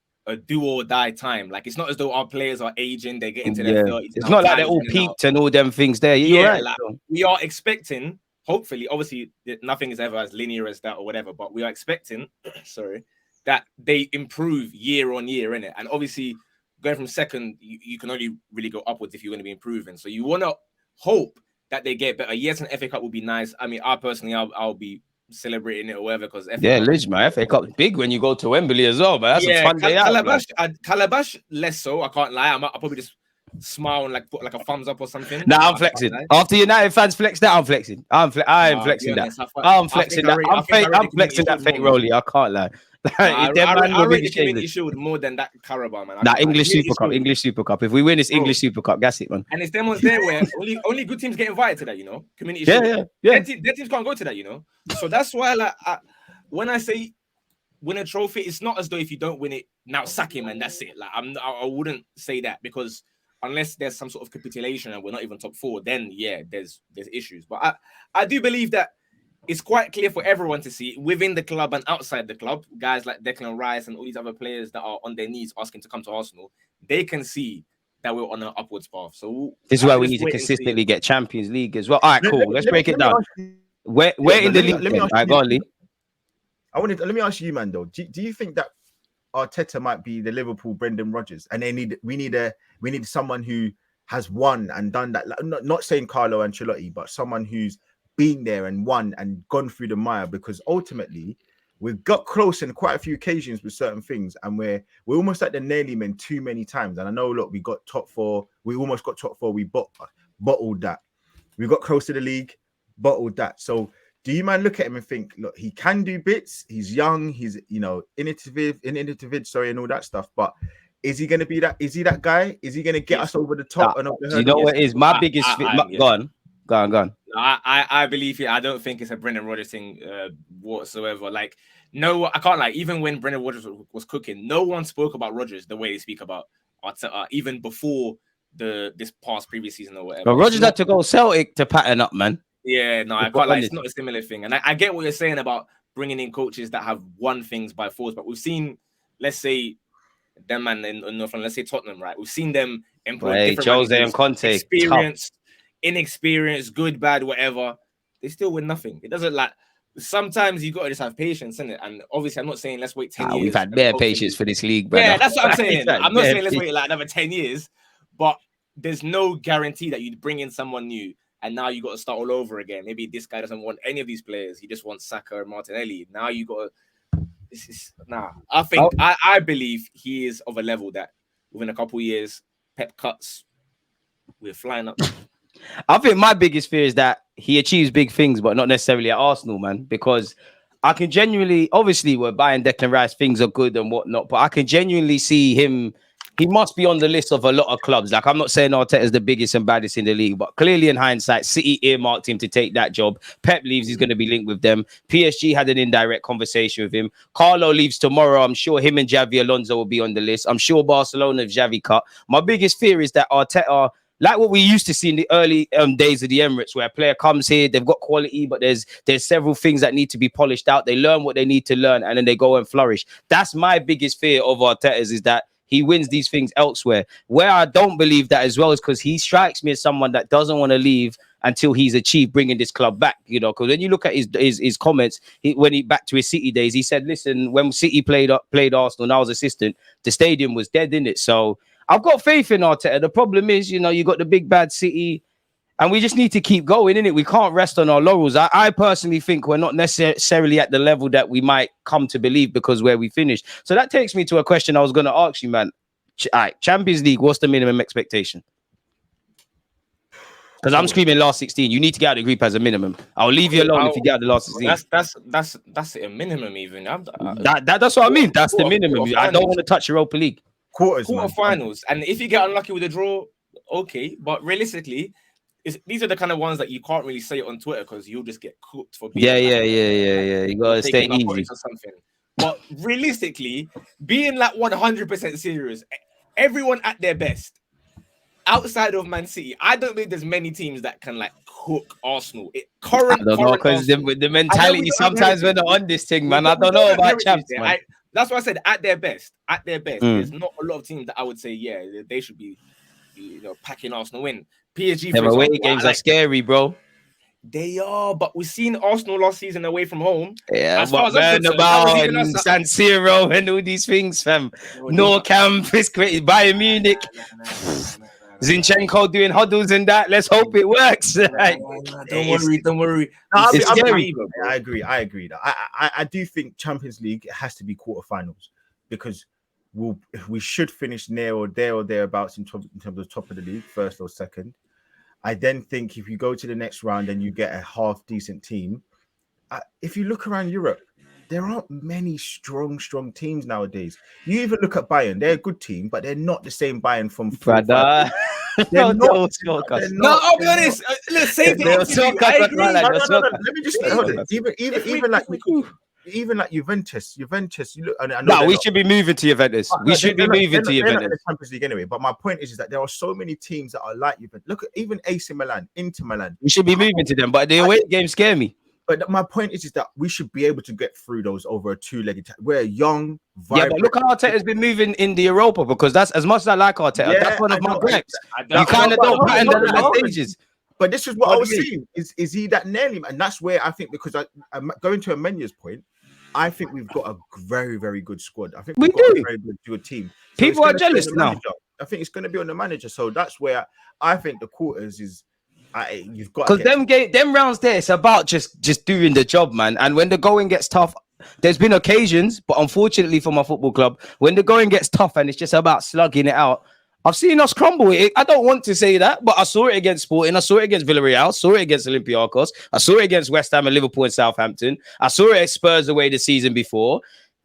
do or die time. Like it's not as though our players are aging, they get into their 30s. It's not like they're all peaked and all them things there. You're right. Like, we are expecting, hopefully, obviously, nothing is ever as linear as that or whatever, but we are expecting, that they improve year on year, innit? And obviously, going from second, you can only really go upwards if you're going to be improving. So you want to hope that they get better. Yes, an FA Cup would be nice. I mean, I'll be celebrating it or whatever because man, FA Cup big when you go to Wembley as well, but that's a fun day out. Calabash less so. I can't lie. I'll probably just smile and like put like a thumbs up or something. Nah, I'm flexing. After United fans flex that, I'm flexing. I'm flexing that. I'm flexing that. I'm flexing that fake rollie. I can't lie. I rate the Community Shield more than that Carabao, man. English Super Cup. If we win this English Super Cup, that's it, man. And it's them ones there where only good teams get invited to that, you know. Community Shield. Their teams can't go to that, you know. So that's why, like, when I say win a trophy, it's not as though if you don't win it now, sack him and that's it. Like, I wouldn't say that because unless there's some sort of capitulation and we're not even top 4, then yeah, there's issues. But I do believe that it's quite clear for everyone to see within the club and outside the club, guys like Declan Rice and all these other players that are on their knees asking to come to Arsenal, they can see that we're on an upwards path. So this is why we need to consistently get Champions League as well. All right, cool. Let's break it down. Where in the league? Let me ask you, man. Though, do you think that Arteta might be the Liverpool Brendan Rodgers, and we need someone who has won and done that? Like, not saying Carlo Ancelotti, but someone who's been there and won and gone through the mire, because ultimately we've got close in quite a few occasions with certain things, and we're almost like the nearly men too many times. And I know, look, we got top 4, we almost got top 4, we bottled that. We got close to the league, bottled that. So do you mind look at him and think, look, he can do bits, he's young, he's, you know, innovative, and all that stuff, but is he going to be that? Is he that guy? Is he going to get us over the top? And over the hurdle? You know what is my biggest go on. I believe it. I don't think it's a Brendan Rodgers thing whatsoever. Like, no, I can't lie. Even when Brendan Rodgers was cooking, no one spoke about Rodgers the way they speak about Arteta, even before this past previous season or whatever. But Rodgers had to go Celtic to pattern up, man. Yeah, no, I can't lie. It's not a similar thing. And I get what you're saying about bringing in coaches that have won things by force, but we've seen, let's say, them man in North London, let's say Tottenham, right? We've seen them employ different Jose and Conte, experience. Inexperience, good, bad, whatever, they still win nothing. It doesn't, like, sometimes you got to just have patience, innit? And obviously, I'm not saying let's wait 10 years. We've had bare patience for this league, brother. Yeah, that's what I'm saying. I'm not saying let's wait like another 10 years, but there's no guarantee that you'd bring in someone new and now you got to start all over again. Maybe this guy doesn't want any of these players. He just wants Saka and Martinelli. Now you got to. I think I believe he is of a level that within a couple of years, Pep cuts, we're flying up. I think my biggest fear is that he achieves big things, but not necessarily at Arsenal, man, because I can genuinely, obviously we're buying Declan Rice, things are good and whatnot, but I can genuinely see him. He must be on the list of a lot of clubs. Like, I'm not saying Arteta is the biggest and baddest in the league, but clearly in hindsight, City earmarked him to take that job. Pep leaves, he's going to be linked with them. PSG had an indirect conversation with him. Carlo leaves tomorrow. I'm sure him and Xavi Alonso will be on the list. I'm sure Barcelona, if Xavi cut. My biggest fear is that Arteta, like what we used to see in the early days of the Emirates, where a player comes here, they've got quality, but there's several things that need to be polished out. They learn what they need to learn, and then they go and flourish. That's my biggest fear of Arteta's, is that he wins these things elsewhere. Where I don't believe that as well is because he strikes me as someone that doesn't want to leave until he's achieved bringing this club back, you know, because when you look at his comments, when he back to his City days, he said, listen, when City played Arsenal and I was assistant, the stadium was dead, in it. So I've got faith in Arteta. The problem is, you know, you got the big bad City And we just need to keep going, innit? We can't rest on our laurels. I personally think we're not necessarily at the level that we might come to believe because where we finished. So that takes me to a question I was going to ask you, man. Champions League, what's the minimum expectation? Because I'm screaming last 16. You need to get out of the group as a minimum. I'll leave you alone if you get out of the last 16. That's a minimum even. That's what I mean. That's the minimum. I don't want to touch Europa League. Quarterfinals. And if you get unlucky with a draw, okay. But realistically, these are the kind of ones that you can't really say it on Twitter because you'll just get cooked for being yeah. You gotta stay easy or something. But realistically, being like 100% serious, everyone at their best, outside of Man City, I don't think there's many teams that can like cook Arsenal. I don't know because the mentality sometimes when they're on this thing, man. I don't know about champs, man. That's why I said at their best. There's not a lot of teams that I would say, yeah, they should be, packing Arsenal in. PSG, their away games are scary, bro. They are, but we've seen Arsenal last season away from home. Yeah, but Bernabeu and San Siro and all these things, fam. No camp is created. Bayern Munich. Zinchenko doing huddles and that. Let's hope it works. Don't worry. It's scary. I agree. I do think Champions League has to be quarterfinals because we should finish near or thereabouts in terms of top of the league, first or second. I then think if you go to the next round and you get a half decent team, if you look around Europe, there aren't many strong teams nowadays. You even look at Bayern; they're a good team, but they're not the same Bayern from. They're not. No, I'll be honest. Let's say I agree. No. Let me just say, even like Juventus. You look. We should be moving to Juventus. We should be moving to Juventus. They're not in the Champions League anyway. But my point is that there are so many teams that are like Juventus. Look at even AC Milan, Inter Milan. We should be moving to them, but the away games scare me. But my point is that we should be able to get through those over a two-legged. We're young, vibrant. Yeah, but look how Arteta's been moving in the Europa because that's as much as I like Arteta. Yeah, that's one of my gripes. You kind of don't pattern the stages. But this is what I was saying. Is he that nearly? And that's where I think because I'm going to Amenya's point. I think we've got a very, very good squad. I think we've got a very good team. So people are jealous now. I think it's going to be on the manager. So that's where I think the quarters is. You've got because them rounds there, it's about just doing the job, man. And when the going gets tough, there's been occasions, but unfortunately for my football club, when the going gets tough and it's just about slugging it out, I've seen us crumble. I don't want to say that, but I saw it against Sporting, I saw it against Villarreal, saw it against Olympiacos, I saw it against West Ham and Liverpool and Southampton, I saw it at Spurs away the season before.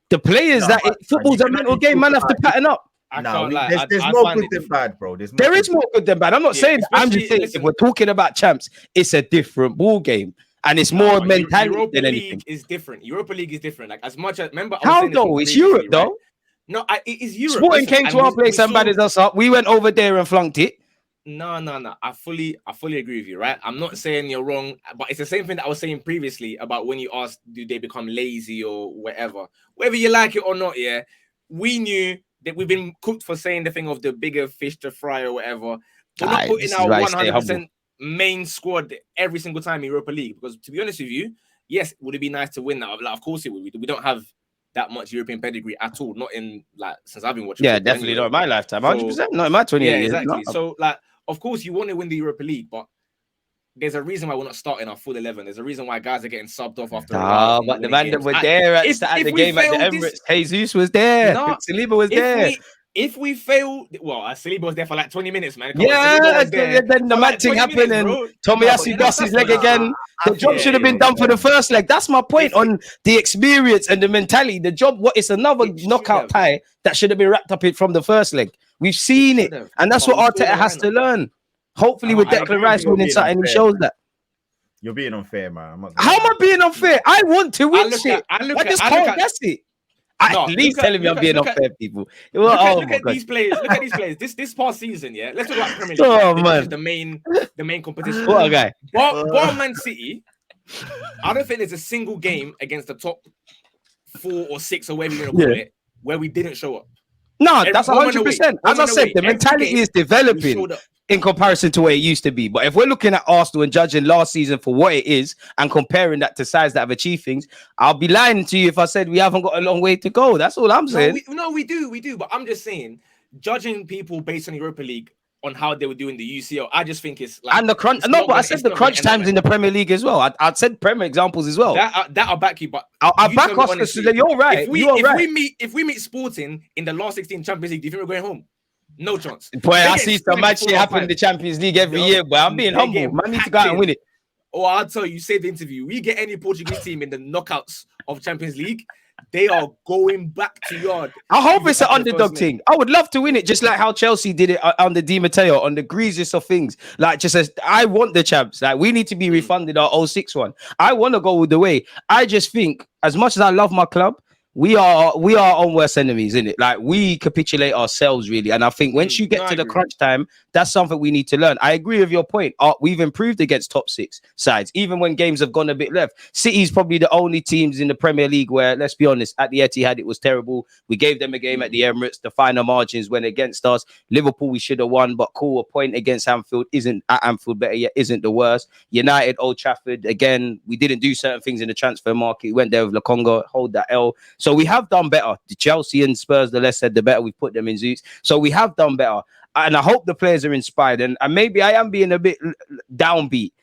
The players football's a mental game, man, have to pattern up. There's more good than bad, bro. There is more good than bad. I'm not saying. I'm just saying if we're talking about champs, it's a different ball game, and it's more mentality than anything. League is different. Europa League is different. Like as much as remember, how though? It's Europe, though. No, it is Europe. Sporting came to our place and battered us up. We went over there and flunked it. No. I fully agree with you, right? I'm not saying you're wrong, but it's the same thing that I was saying previously about when you asked, do they become lazy or whatever? Whether you like it or not, yeah, we knew that we've been cooked for saying the thing of the bigger fish to fry or whatever. We're not putting our 100% main squad every single time in Europa League because, to be honest with you, yes, would it be nice to win that? Like, of course it would. We don't have that much European pedigree at all. Not in since I've been watching. Yeah, definitely not in my lifetime. 100%. Not in my 28 years. Exactly. So of course you want to win the Europa League, but there's a reason why we're not starting our full 11. There's a reason why guys are getting subbed off after. But the man that were there at the game at the Emirates, Jesus was there. Saliba was there. If we fail, Saliba was there for like 20 minutes, man. Then the mad thing happened and Tomiyasu lost his leg again. The job should have been done for the first leg. That's my point on the experience and the mentality. The job, it's another knockout tie that should have been wrapped up from the first leg. We've seen it, and that's what Arteta has to learn. Hopefully, with Declan Rice winning something, he shows that. You're being unfair, man. How am I being unfair? I want to win shit. I just can't guess it. At least telling me I'm being unfair, people. Look at these players. Look at these players. This past season, yeah. Let's talk about Premier League. Oh man, is the main competition. What a guy. Bar Man City. I don't think there's a single game against the top 4 or 6 or whatever you're gonna call it where we didn't show up. No, that's 100%. As I said, the mentality is developing in comparison to where it used to be. But if we're looking at Arsenal and judging last season for what it is and comparing that to sides that have achieved things, I'll be lying to you if I said we haven't got a long way to go. That's all I'm saying. We do. But I'm just saying, judging people based on Europa League on how they were doing the UCL. I just think it's like and the crunch. No, but I said the crunch times in the Premier League as well. I said Premier examples as well. That I'll back you, but I'll back us because you're right. If we meet Sporting in the last 16 Champions League, do you think we're going home? No chance. Boy, I see some match shit happen in the Champions League every year, but I'm being humble. Man, need to go out and win it. Oh, I'll tell you, say the interview. We get any Portuguese team in the knockouts of Champions League, they are going back to yard. I hope it's an underdog thing. I would love to win it, just like how Chelsea did it under Di Matteo, on the greasiest of things. Like, just as I want the champs. Like, we need to be refunded our 06 one. I want to go all the way. I just think, as much as I love my club, we are on worst enemies, innit? Like, we capitulate ourselves, really. And I think once you get to the crunch time, that's something we need to learn. I agree with your point. We've improved against top 6 sides, even when games have gone a bit left. City's probably the only teams in the Premier League where, let's be honest, at the Etihad, it was terrible. We gave them a game at the Emirates. The final margins went against us. Liverpool, we should have won, but cool, a point against Anfield isn't the worst. United, Old Trafford, again, we didn't do certain things in the transfer market. We went there with Lokonga, hold that L. So we have done better. The Chelsea and Spurs, the less said, the better. We've put them in Zoots. So we have done better. And I hope the players are inspired. And maybe I am being a bit downbeat,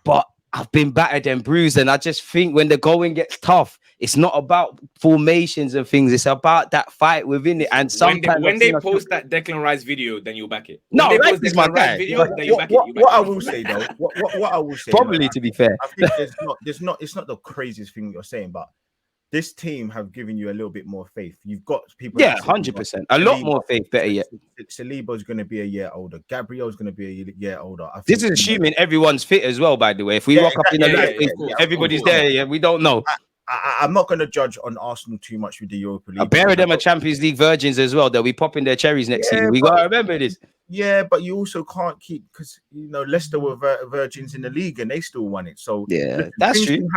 but I've been battered and bruised. And I just think when the going gets tough, it's not about formations and things. It's about that fight within it. And sometimes when they post that Declan Rice video, then you back it. No, Rice is my guy. What I will say though, what I will say, probably to be fair, I think it's not the craziest thing you're saying, but this team have given you a little bit more faith. You've got people. Yeah, 100%. A lot more faith, better yet. Saliba's going to be a year older. Gabriel's going to be a year older. This is assuming everyone's fit as well, by the way. If we rock up in everybody's there, yeah, we don't know. I'm not going to judge on Arsenal too much with the Europa League. I bury them are Champions League virgins as well. They'll be popping their cherries next season. We got to remember this. Yeah, but you also can't keep, because Leicester were virgins in the league and they still won it. So yeah, that's true.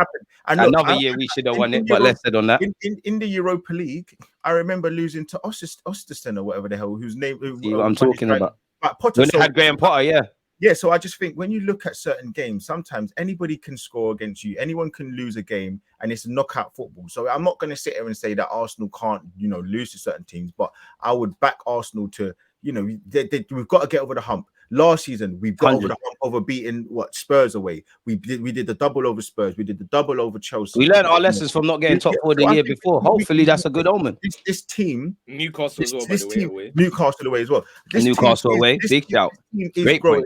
And another year we should have won it, but less said on that. In the Europa League, I remember losing to Osterston or whatever the hell, whose name I'm talking about. Potter, when they had Graham Potter, yeah. Yeah, so I just think when you look at certain games, sometimes anybody can score against you. Anyone can lose a game, and it's knockout football. So I'm not going to sit here and say that Arsenal can't, lose to certain teams, but I would back Arsenal to, we've got to get over the hump. Last season, we've got over the hump over beating Spurs away. We did the double over Spurs. We did the double over Chelsea. We learned our lessons from not getting top 4 the year before. Hopefully, that's a good omen. This team, Newcastle as well. By the way, away. Newcastle away as well. Newcastle away, big shout. Great point.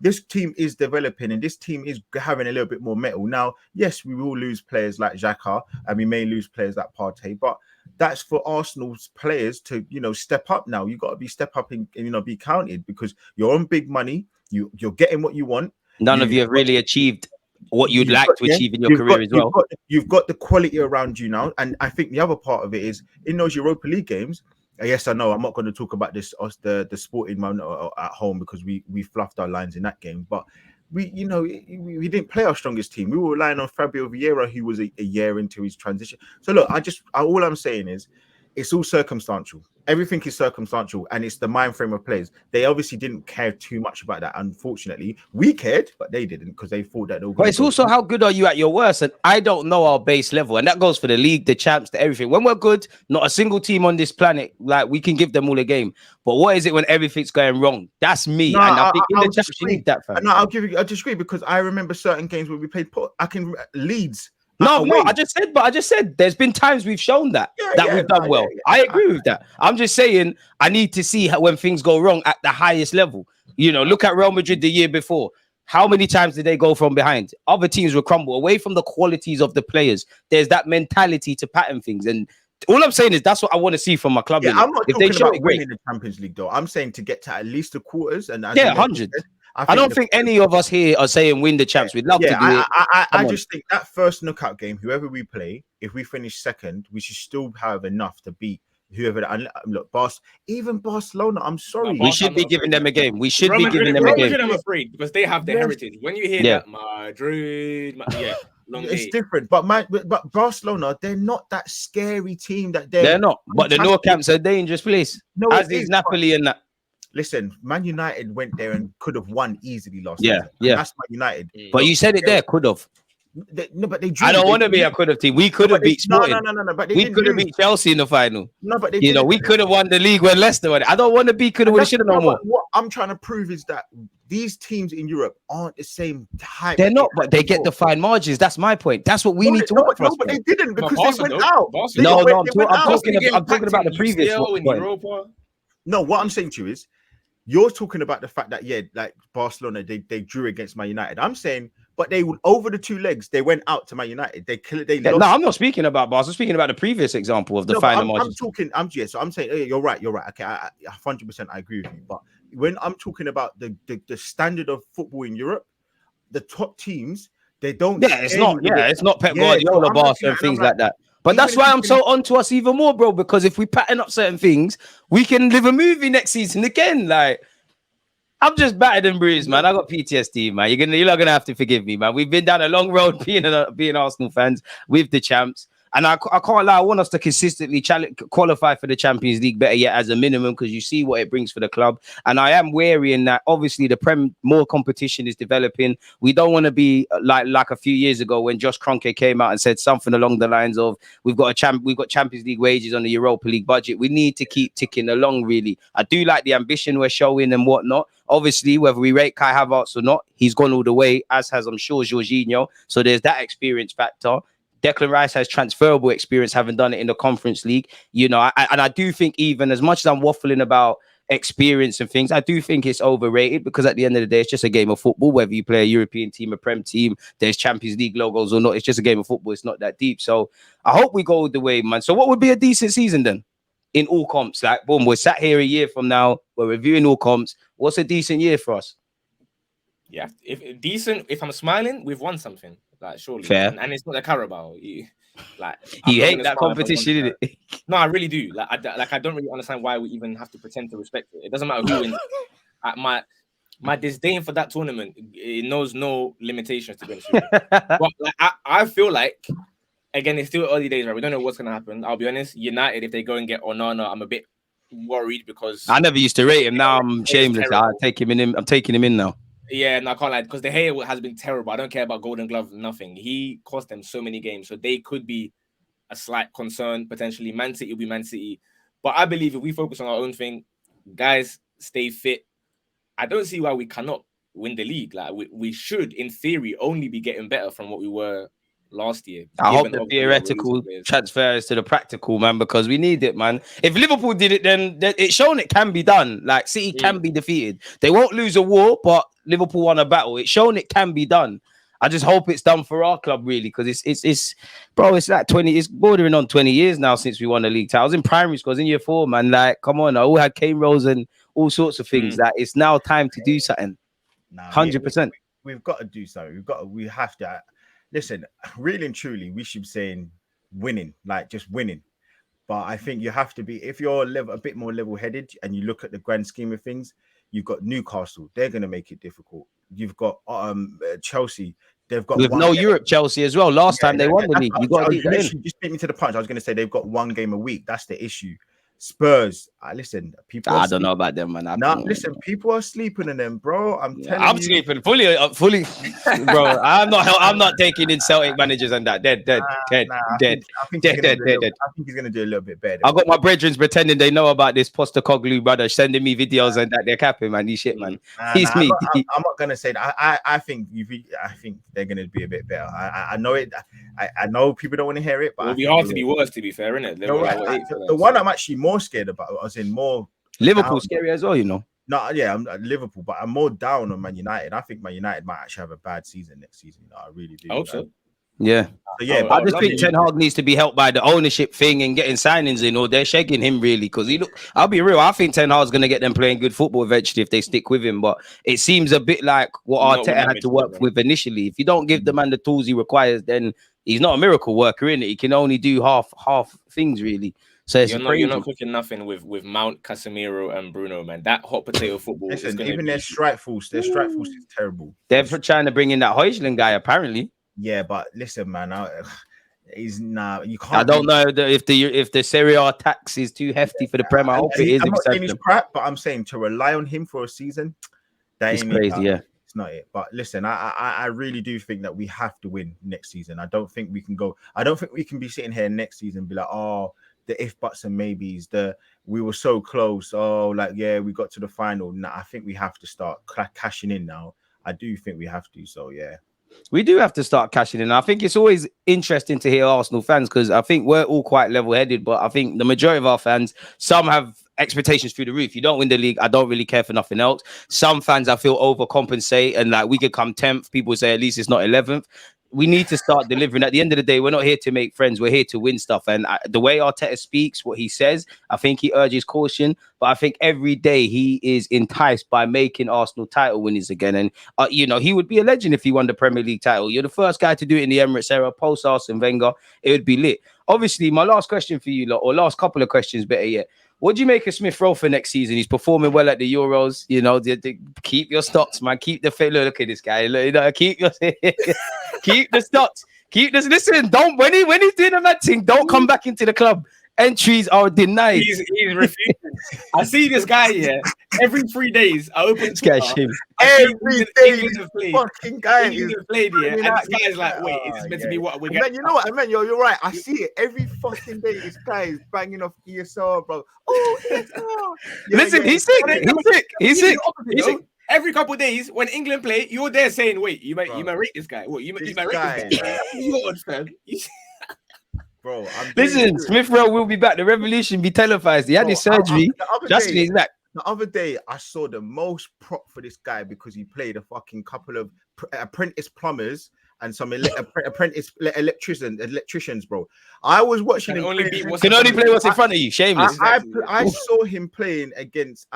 This team is developing, and this team is having a little bit more mettle. Now, yes, we will lose players like Xhaka, and we may lose players like Partey, but that's for Arsenal's players to, step up now. You got to step up and be counted, because you're on big money. You're getting what you want. None of you have really achieved what you'd like to achieve in your career as well. You've got the quality around you now, and I think the other part of it is in those Europa League games. Yes, I know. I'm not going to talk about this the Sporting man at home, because we fluffed our lines in that game. But we didn't play our strongest team. We were relying on Fabio Vieira, who was a year into his transition. So look, all I'm saying is it's all circumstantial. Everything is circumstantial, and it's the mind frame of players. They obviously didn't care too much about that. Unfortunately, we cared, but they didn't, because they thought that they were. But it's also how good are you at your worst, and I don't know our base level, and that goes for the league, the champs, the everything. When we're good, not a single team on this planet, like, we can give them all a game. But what is it when everything's going wrong? That's me, and I think in the champs you need that. No, I disagree, because I remember certain games where we played. Leeds. No, I just said there's been times we've shown that we've done well. I agree with that. I'm just saying I need to see when things go wrong at the highest level. Look at Real Madrid the year before. How many times did they go from behind? Other teams will crumble away from the qualities of the players. There's that mentality to pattern things, and all I'm saying is that's what I want to see from my club. Yeah, I'm not talking about winning the Champions League, though. I'm saying to get to at least the quarters, and 100. I don't think any of us here are saying win the champs. We'd love to do it. I just think that first knockout game, whoever we play, if we finish second, we should still have enough to beat whoever. And look, even Barcelona, I'm sorry. We should be giving them a game. We should be giving them a game. I'm afraid, because they have their heritage. When you hear that, Madrid, it's different. But Barcelona, they're not that scary team that they're not. But the Nou Camp's a dangerous place. No, as is Napoli and that. Listen, Man United went there and could have won easily last season. Yeah. That's Man United. But you said it there, could have. No, but they drew. I don't want to be a could have team. We could have beat Sporting. No. But we could have beat Chelsea in the final. No, but we could have won the league when Leicester won it. I don't want to be could have, should have no more. I'm trying to prove is that these teams in Europe aren't the same type. They're not, but they get the fine margins. That's my point. That's what we need to work for. No, but they didn't because Barca they went don't. out. Barca They No, went I'm out. talking about the previous UCL in point. Europa. No, what I'm saying to you is, you're talking about the fact that like Barcelona, they drew against Man United. I'm saying, but they would over the 2 legs, they went out to Man United. They lost. No, I'm not speaking about Barca. I'm speaking about the previous example of the final margins. So I'm saying, you're right. Okay, I 100% I agree with you. But when I'm talking about the standard of football in Europe, the top teams, they don't. Yeah, it's not Pep Guardiola, Barca, and things like that. But that's why I'm so onto us even more, bro. Because if we pattern up certain things, we can live a movie next season again. Like, I'm just battered and bruised, man. I got PTSD, man. You're not gonna have to forgive me, man. We've been down a long road being Arsenal fans with the champs. And I can't lie, I want us to consistently qualify for the Champions League better yet as a minimum, because you see what it brings for the club. And I am wary in that obviously the more competition is developing. We don't want to be like a few years ago when Josh Kroenke came out and said something along the lines of, we've got Champions League wages on the Europa League budget. We need to keep ticking along, really. I do like the ambition we're showing and whatnot. Obviously, whether we rate Kai Havertz or not, he's gone all the way, as has, I'm sure, Jorginho. So there's that experience factor. Declan Rice has transferable experience, having done it in the Conference League. You know, I do think, even as much as I'm waffling about experience and things, I do think it's overrated, because at the end of the day, it's just a game of football. Whether you play a European team, a Prem team, there's Champions League logos or not, it's just a game of football. It's not that deep. So I hope we go all the way, man. So what would be a decent season then in all comps? Like, boom, we're sat here a year from now, we're reviewing all comps. What's a decent year for us? Yeah, if I'm smiling, we've won something. Like, surely. Fair. And it's not a Carabao. You hate that competition, innit? No, I really do. I don't really understand why we even have to pretend to respect it. It doesn't matter who wins. My disdain for that tournament, it knows no limitations, to be honest with you. But I feel like, again, it's still early days, right? We don't know what's gonna happen. I'll be honest. United, if they go and get Onana, I'm a bit worried, because I never used to rate him. Now I'm shameless. I'm taking him in now. Yeah, no, I can't lie, because De Gea has been terrible. I don't care about Golden Glove, nothing. He cost them so many games, so they could be a slight concern potentially. Man City will be Man City, but I believe if we focus on our own thing, guys, stay fit, I don't see why we cannot win the league. Like, we should, in theory, only be getting better from what we were last year. I hope the theoretical transfers to the practical, man, because we need it, man. If Liverpool did it, then it's shown it can be done. Like, City can be defeated. They won't lose a war, but Liverpool won a battle. It's shown it can be done. I just hope it's done for our club, really, because it's bro, it's like 20, it's bordering on 20 years now since we won the league title. I was in primary school, I was in year 4, man. Like, come on, I all had cane rolls and all sorts of things. Like, it's now time to do something. 100%. We've got to do something. We have to. Listen, really and truly, we should be saying winning, like just winning. But I think you have to be, if you're a bit more level-headed and you look at the grand scheme of things, you've got Newcastle, they're going to make it difficult. You've got Chelsea, they've got Europe. Chelsea as well. Last time they won the league, you got to just beat me to the punch. I was going to say they've got 1 game a week. That's the issue. Spurs, listen, people. I don't know about them, man. Listen, people are sleeping on them, bro. I'm sleeping fully, bro. I'm not taking in Celtic managers and that. Dead. I think he's gonna do a little bit better. I got my brethren pretending they know about this Postecoglou brother, sending me videos and that they're capping, man. He's shit, man. He's me. I'm not gonna say that. I think they're gonna be a bit better. I know it. I know people don't want to hear it, but it'll be hard to be worse. To be fair, isn't it? The one I'm actually more scared about, I was in more Liverpool scary as well, you know. No, yeah, I'm Liverpool, but I'm more down on Man United. I think Man United might actually have a bad season next season. I really do. I hope so. Yeah. I just think Ten Hag needs to be helped by the ownership thing and getting signings in, or they're shaking him really, because I'll be real, I think Ten Hag's going to get them playing good football eventually if they stick with him, but it seems a bit like what Arteta had to work with initially. If you don't give the man the tools he requires, then he's not a miracle worker, innit? He can only do half things really. So you're not cooking nothing with Mount, Casemiro, and Bruno, man. That hot potato football. Listen, even their strike force is terrible. They're trying to bring in that Højlund guy, apparently. Yeah, but listen, man, you can't. I don't know if the Serie A tax is too hefty for the Prem. I hope it is. I'm not saying he's crap, but I'm saying to rely on him for a season, that ain't crazy. Yeah, it's not it. But listen, I really do think that we have to win next season. I don't think we can be sitting here next season and be like, oh, if, buts, and maybes. We were so close. Oh, like, yeah, we got to the final. Nah, I think we have to start cashing in now. I do think we have to. So, yeah. We do have to start cashing in. I think it's always interesting to hear Arsenal fans because I think we're all quite level-headed, but I think the majority of our fans, some have expectations through the roof. You don't win the league, I don't really care for nothing else. Some fans, I feel, overcompensate and like we could come 10th. People say at least it's not 11th. We need to start delivering. At the end of the day, we're not here to make friends. We're here to win stuff. And the way Arteta speaks, what he says, I think he urges caution. But I think every day he is enticed by making Arsenal title winners again. And, he would be a legend if he won the Premier League title. You're the first guy to do it in the Emirates era, post Arsene Wenger. It would be lit. Obviously, my last question for you, or last couple of questions, better yet. What do you make of Smith Rowe for next season? He's performing well at the Euros. Keep your stocks, man. Keep the faith. Look at this guy. Keep the stocks. Listen. Don't when he's doing a mad thing. Don't come back into the club. Entries are denied. He's refusing. I see this guy here every 3 days. I open this guy shame. Every day, fucking guy is played here, and this guy's like, wait, is this meant to be what we're getting? You know what I mean? You're right. I see it every fucking day. This guy is banging off ESR, bro. Oh, ESR. Listen, he's sick. He's sick. Every couple of days, when England play, you're there saying, "Wait, you might rate this guy. What you might rate this guy?" You're odds, fam. Bro, listen, Smith Rowe will be back. The revolution be televised. He had his surgery. Justin is back. The other day, I saw the most prop for this guy because he played a fucking couple of apprentice plumbers and some apprentice electricians, bro. I was watching him. Can only play what's in front of you. Shameless. I saw him playing against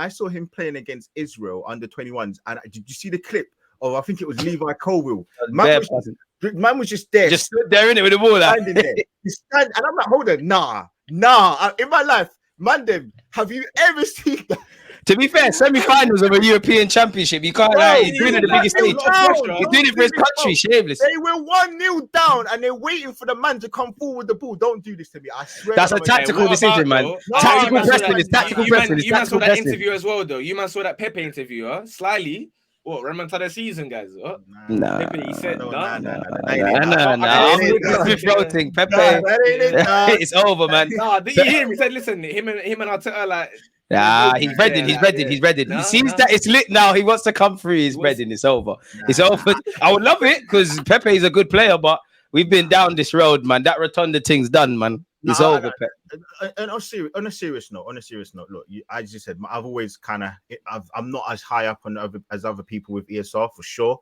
Israel under 21s. And did you see the clip of, I think it was Levi Colwill? Man was just there. Just stood there in it with the ball. Standing there. And I'm like, hold on. Nah. In my life, man, have you ever seen that? To be fair, semi-finals of a European Championship, you can't he's doing it the biggest stage. He's doing it for his country, shameless. They were 1-0 down and they're waiting for the man to come forward with the ball. Don't do this to me. I swear. That's a tactical decision, man. Tactical pressing is tactical pressing. You man saw that interview as well, though. You man saw that Pepe interview, slyly. What, remontada season, guys? No. Pepe, he said, no. Smith Rowe thing. Pepe. It's over, man. Nah, did you hear him? He said, listen, him and Arteta, like, he's ready. He sees that it's lit now. He wants to come through. He's ready. It's over. It's over. I would love it because Pepe is a good player, but we've been down this road, man. That Rotunda thing's done, man. It's over. And on a serious note, look, as you said, I've always I'm not as high up as other people with ESR for sure.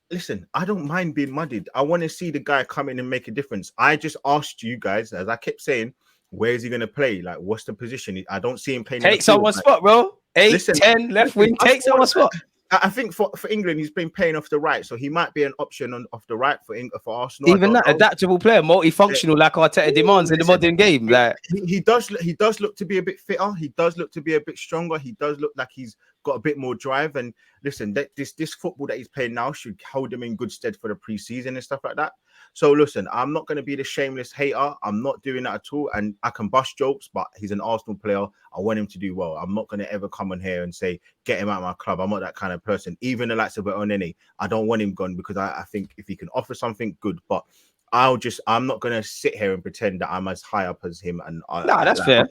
Listen, I don't mind being muddied. I want to see the guy come in and make a difference. I just asked you guys, as I kept saying, where is he going to play? Like, what's the position? I don't see him playing. Take someone's spot, bro. 8, 10, left wing. Take someone's spot. I think for England, he's been playing off the right, so he might be an option off the right for Arsenal. Even that adaptable player, multifunctional, like Arteta demands in the modern game. Like he does look to be a bit fitter. He does look to be a bit stronger. He does look like he's got a bit more drive. And listen, this football that he's playing now should hold him in good stead for the preseason and stuff like that. So listen, I'm not going to be the shameless hater. I'm not doing that at all. And I can bust jokes, but he's an Arsenal player. I want him to do well. I'm not going to ever come on here and say, get him out of my club. I'm not that kind of person. Even the likes of Onene, I don't want him gone because I think if he can offer something, good. But I'm not going to sit here and pretend that I'm as high up as him. And that's fair.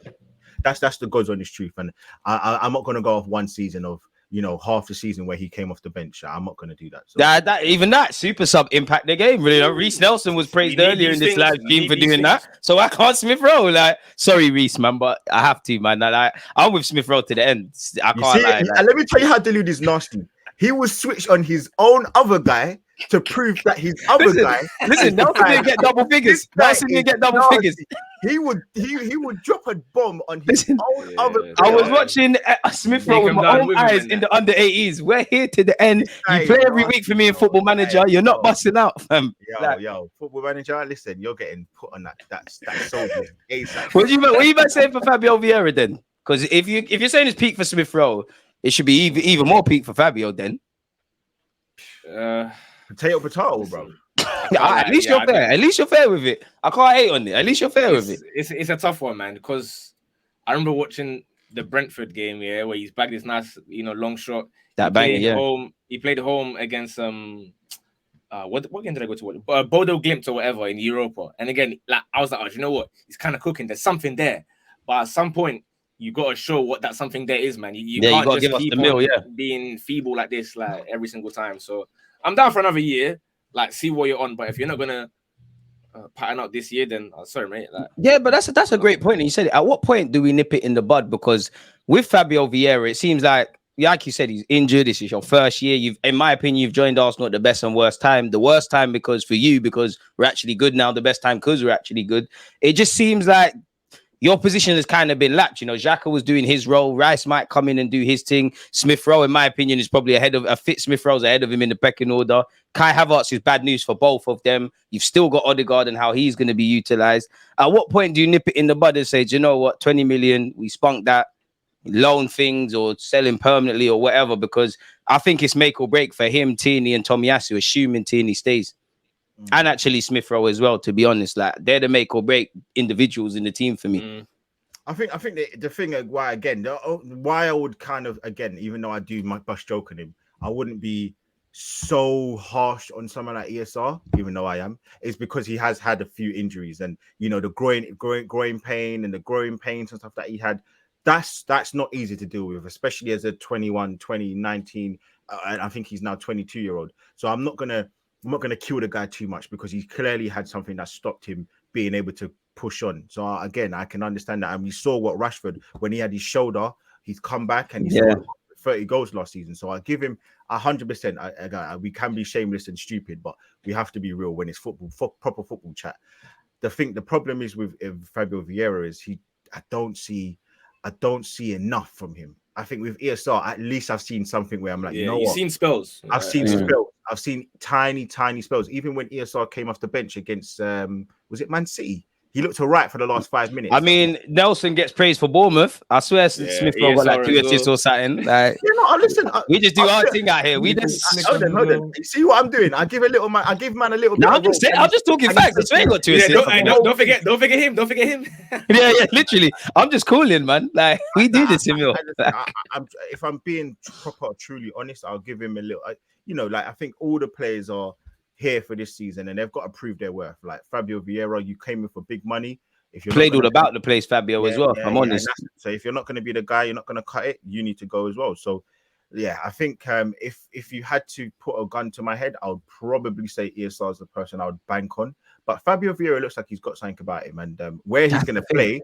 That's the God's honest truth. And I'm not going to go off one season of, half the season where he came off the bench. I'm not going to do that. So. That super sub impact the game. Really, Reece Nelson was praised earlier in this live stream for doing that. So I can't Smith Rowe. Like, sorry, Reece, man, but I have to, man. I'm with Smith Rowe to the end. I can't lie. And let me tell you how Delud is nasty. He will switch on his own other guy to prove that his other guy. Listen, Nelson didn't get double figures. He would drop a bomb on his own other player. I was watching Smith Rowe with my own eyes in the under 80s. We're here to the end. You play every week for me in Football Manager. You're not busting out, fam. Yo, Football Manager. Listen, you're getting put on that soldier. What you about saying for Fabio Vieira then? Because if you're saying it's peak for Smith Rowe, it should be even more peak for Fabio then. Potato, bro. At least you're fair. At least you're fair with it. I can't hate on it. At least you're fair with it. It's a tough one, man. Because I remember watching the Brentford game, where he's bagged this nice, long shot. That banger, He played home against what game did I go to watch? Bodo Glimt or whatever in Europa. And again, like I was like, oh, you know what? He's kind of cooking. There's something there. But at some point, you got to show what that something there is, man. You can't just give us keep the meal, being feeble like this, like every single time. So I'm down for another year. Like, see what you're on. But if you're not gonna pattern out this year, then sorry, mate. Like, yeah, but that's a great point. And you said it. At what point do we nip it in the bud? Because with Fabio Vieira, it seems like you said, he's injured. This is your first year. In my opinion, you've joined Arsenal at the best and worst time. The worst time because we're actually good now. The best time because we're actually good. It just seems like your position has kind of been lapped. You know, Xhaka was doing his role. Rice might come in and do his thing. Smith Rowe, in my opinion, is probably Smith Rowe's ahead of him in the pecking order. Kai Havertz is bad news for both of them. You've still got Odegaard and how he's going to be utilized. At what point do you nip it in the bud and say, do you know what, 20 million, we spunked that, loan things or sell him permanently or whatever? Because I think it's make or break for him, Tierney and Tomiyasu, assuming Tierney stays. And actually Smith Rowe as well, to be honest. Like, they're the make or break individuals in the team for me. I think the thing why I would kind of, again, even though I do my best joke on him, I wouldn't be so harsh on someone like ESR, even though I am, is because he has had a few injuries, and you know, the groin pain and the growing pains and stuff that he had. That's not easy to deal with, especially as a 21, 20, 19, and I think he's now 22-year-old. So I'm not gonna kill the guy too much because he clearly had something that stopped him being able to push on. So again, I can understand that. And we saw what Rashford, when he had his shoulder, he's come back and he scored 30 goals last season. So I give him 100%. We can be shameless and stupid, but we have to be real when it's football, proper football chat. The problem is with Fabio Vieira is I don't see enough from him. I think with ESR, at least I've seen something where I'm like, you know what? You've seen spells. I've seen spells. I've seen tiny spells. Even when ESR came off the bench against, was it Man City? He looked all right for the last 5 minutes. I mean, Nelson gets praised for Bournemouth. I swear Smith Rowe got like 2 assists or something. Like, listen. We just do our thing out here. We just hold on. You see what I'm doing? I give man a little bit. No, I'm just talking facts. I swear he got 2 assists. Don't forget him. Don't forget him. yeah, literally. I'm just calling, man. Like, we do this in real. If I'm being truly honest, I'll give him a little. I think all the players are here for this season and they've got to prove their worth. Like Fabio Vieira, you came in for big money. If you played all about the place, Fabio, as well. I'm honest. So if you're not going to be the guy, you're not going to cut it, you need to go as well. So yeah, I think if you had to put a gun to my head, I would probably say ESR is the person I would bank on. But Fabio Vieira looks like he's got something about him, and where he's going to play,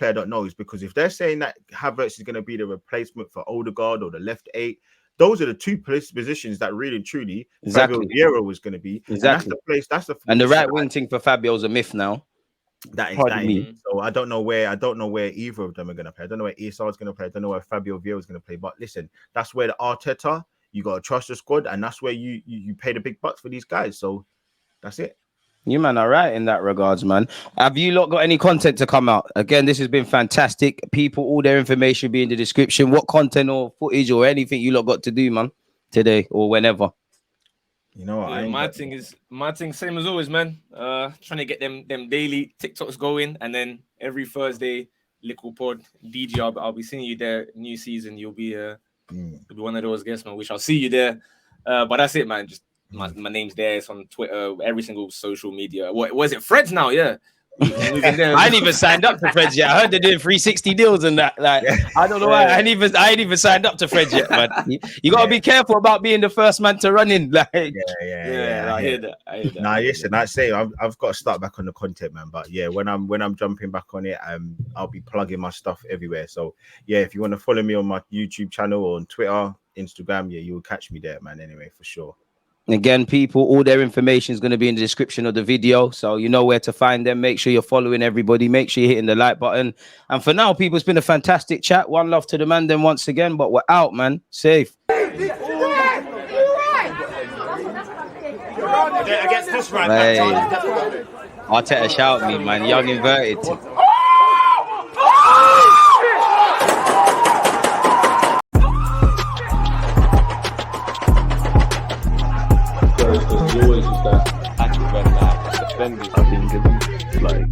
I don't know. Is because if they're saying that Havertz is going to be the replacement for Odegaard or the left 8, those are the two positions that really and truly Fabio Vieira was going to be. Exactly. That's the and the right wing thing for Fabio is a myth now. That is. So I don't know where either of them are going to play. I don't know where ESR is going to play. I don't know where Fabio Vieira is going to play. But listen, that's where the Arteta, you got to trust the squad, and that's where you pay the big bucks for these guys. So that's it. You man are right in that regards, man. Have you lot got any content to come out? Again, this has been fantastic. People, all their information be in the description. What content or footage or anything you lot got to do, man, today or whenever? You know what? My thing, same as always, man. Trying to get them daily TikToks going, and then every Thursday, Lickle Pod, DJ. I'll be seeing you there. New season, you'll be one of those guests, man. Which I'll see you there. But that's it, man. Just my name's there. It's on Twitter, every single social media. What was it? Threads now, yeah. I ain't even signed up to Threads yet. I heard they're doing 360 deals and that. Like, I don't know why. I ain't even signed up to Threads yet, man. You gotta be careful about being the first man to run in. Like, I hear that. Nah, listen, I say I've got to start back on the content, man. But yeah, when I'm jumping back on it, I'll be plugging my stuff everywhere. So yeah, if you want to follow me on my YouTube channel or on Twitter, Instagram, yeah, you will catch me there, man. Anyway, for sure. Again, people, all their information is going to be in the description of the video. So you know where to find them. Make sure you're following everybody. Make sure you're hitting the like button. And for now, people, it's been a fantastic chat. One love to the man then once again. But we're out, man. Safe. Against this right. Hey. Arteta shout me, man. Young inverted. There's always just that active and defending. I think it's like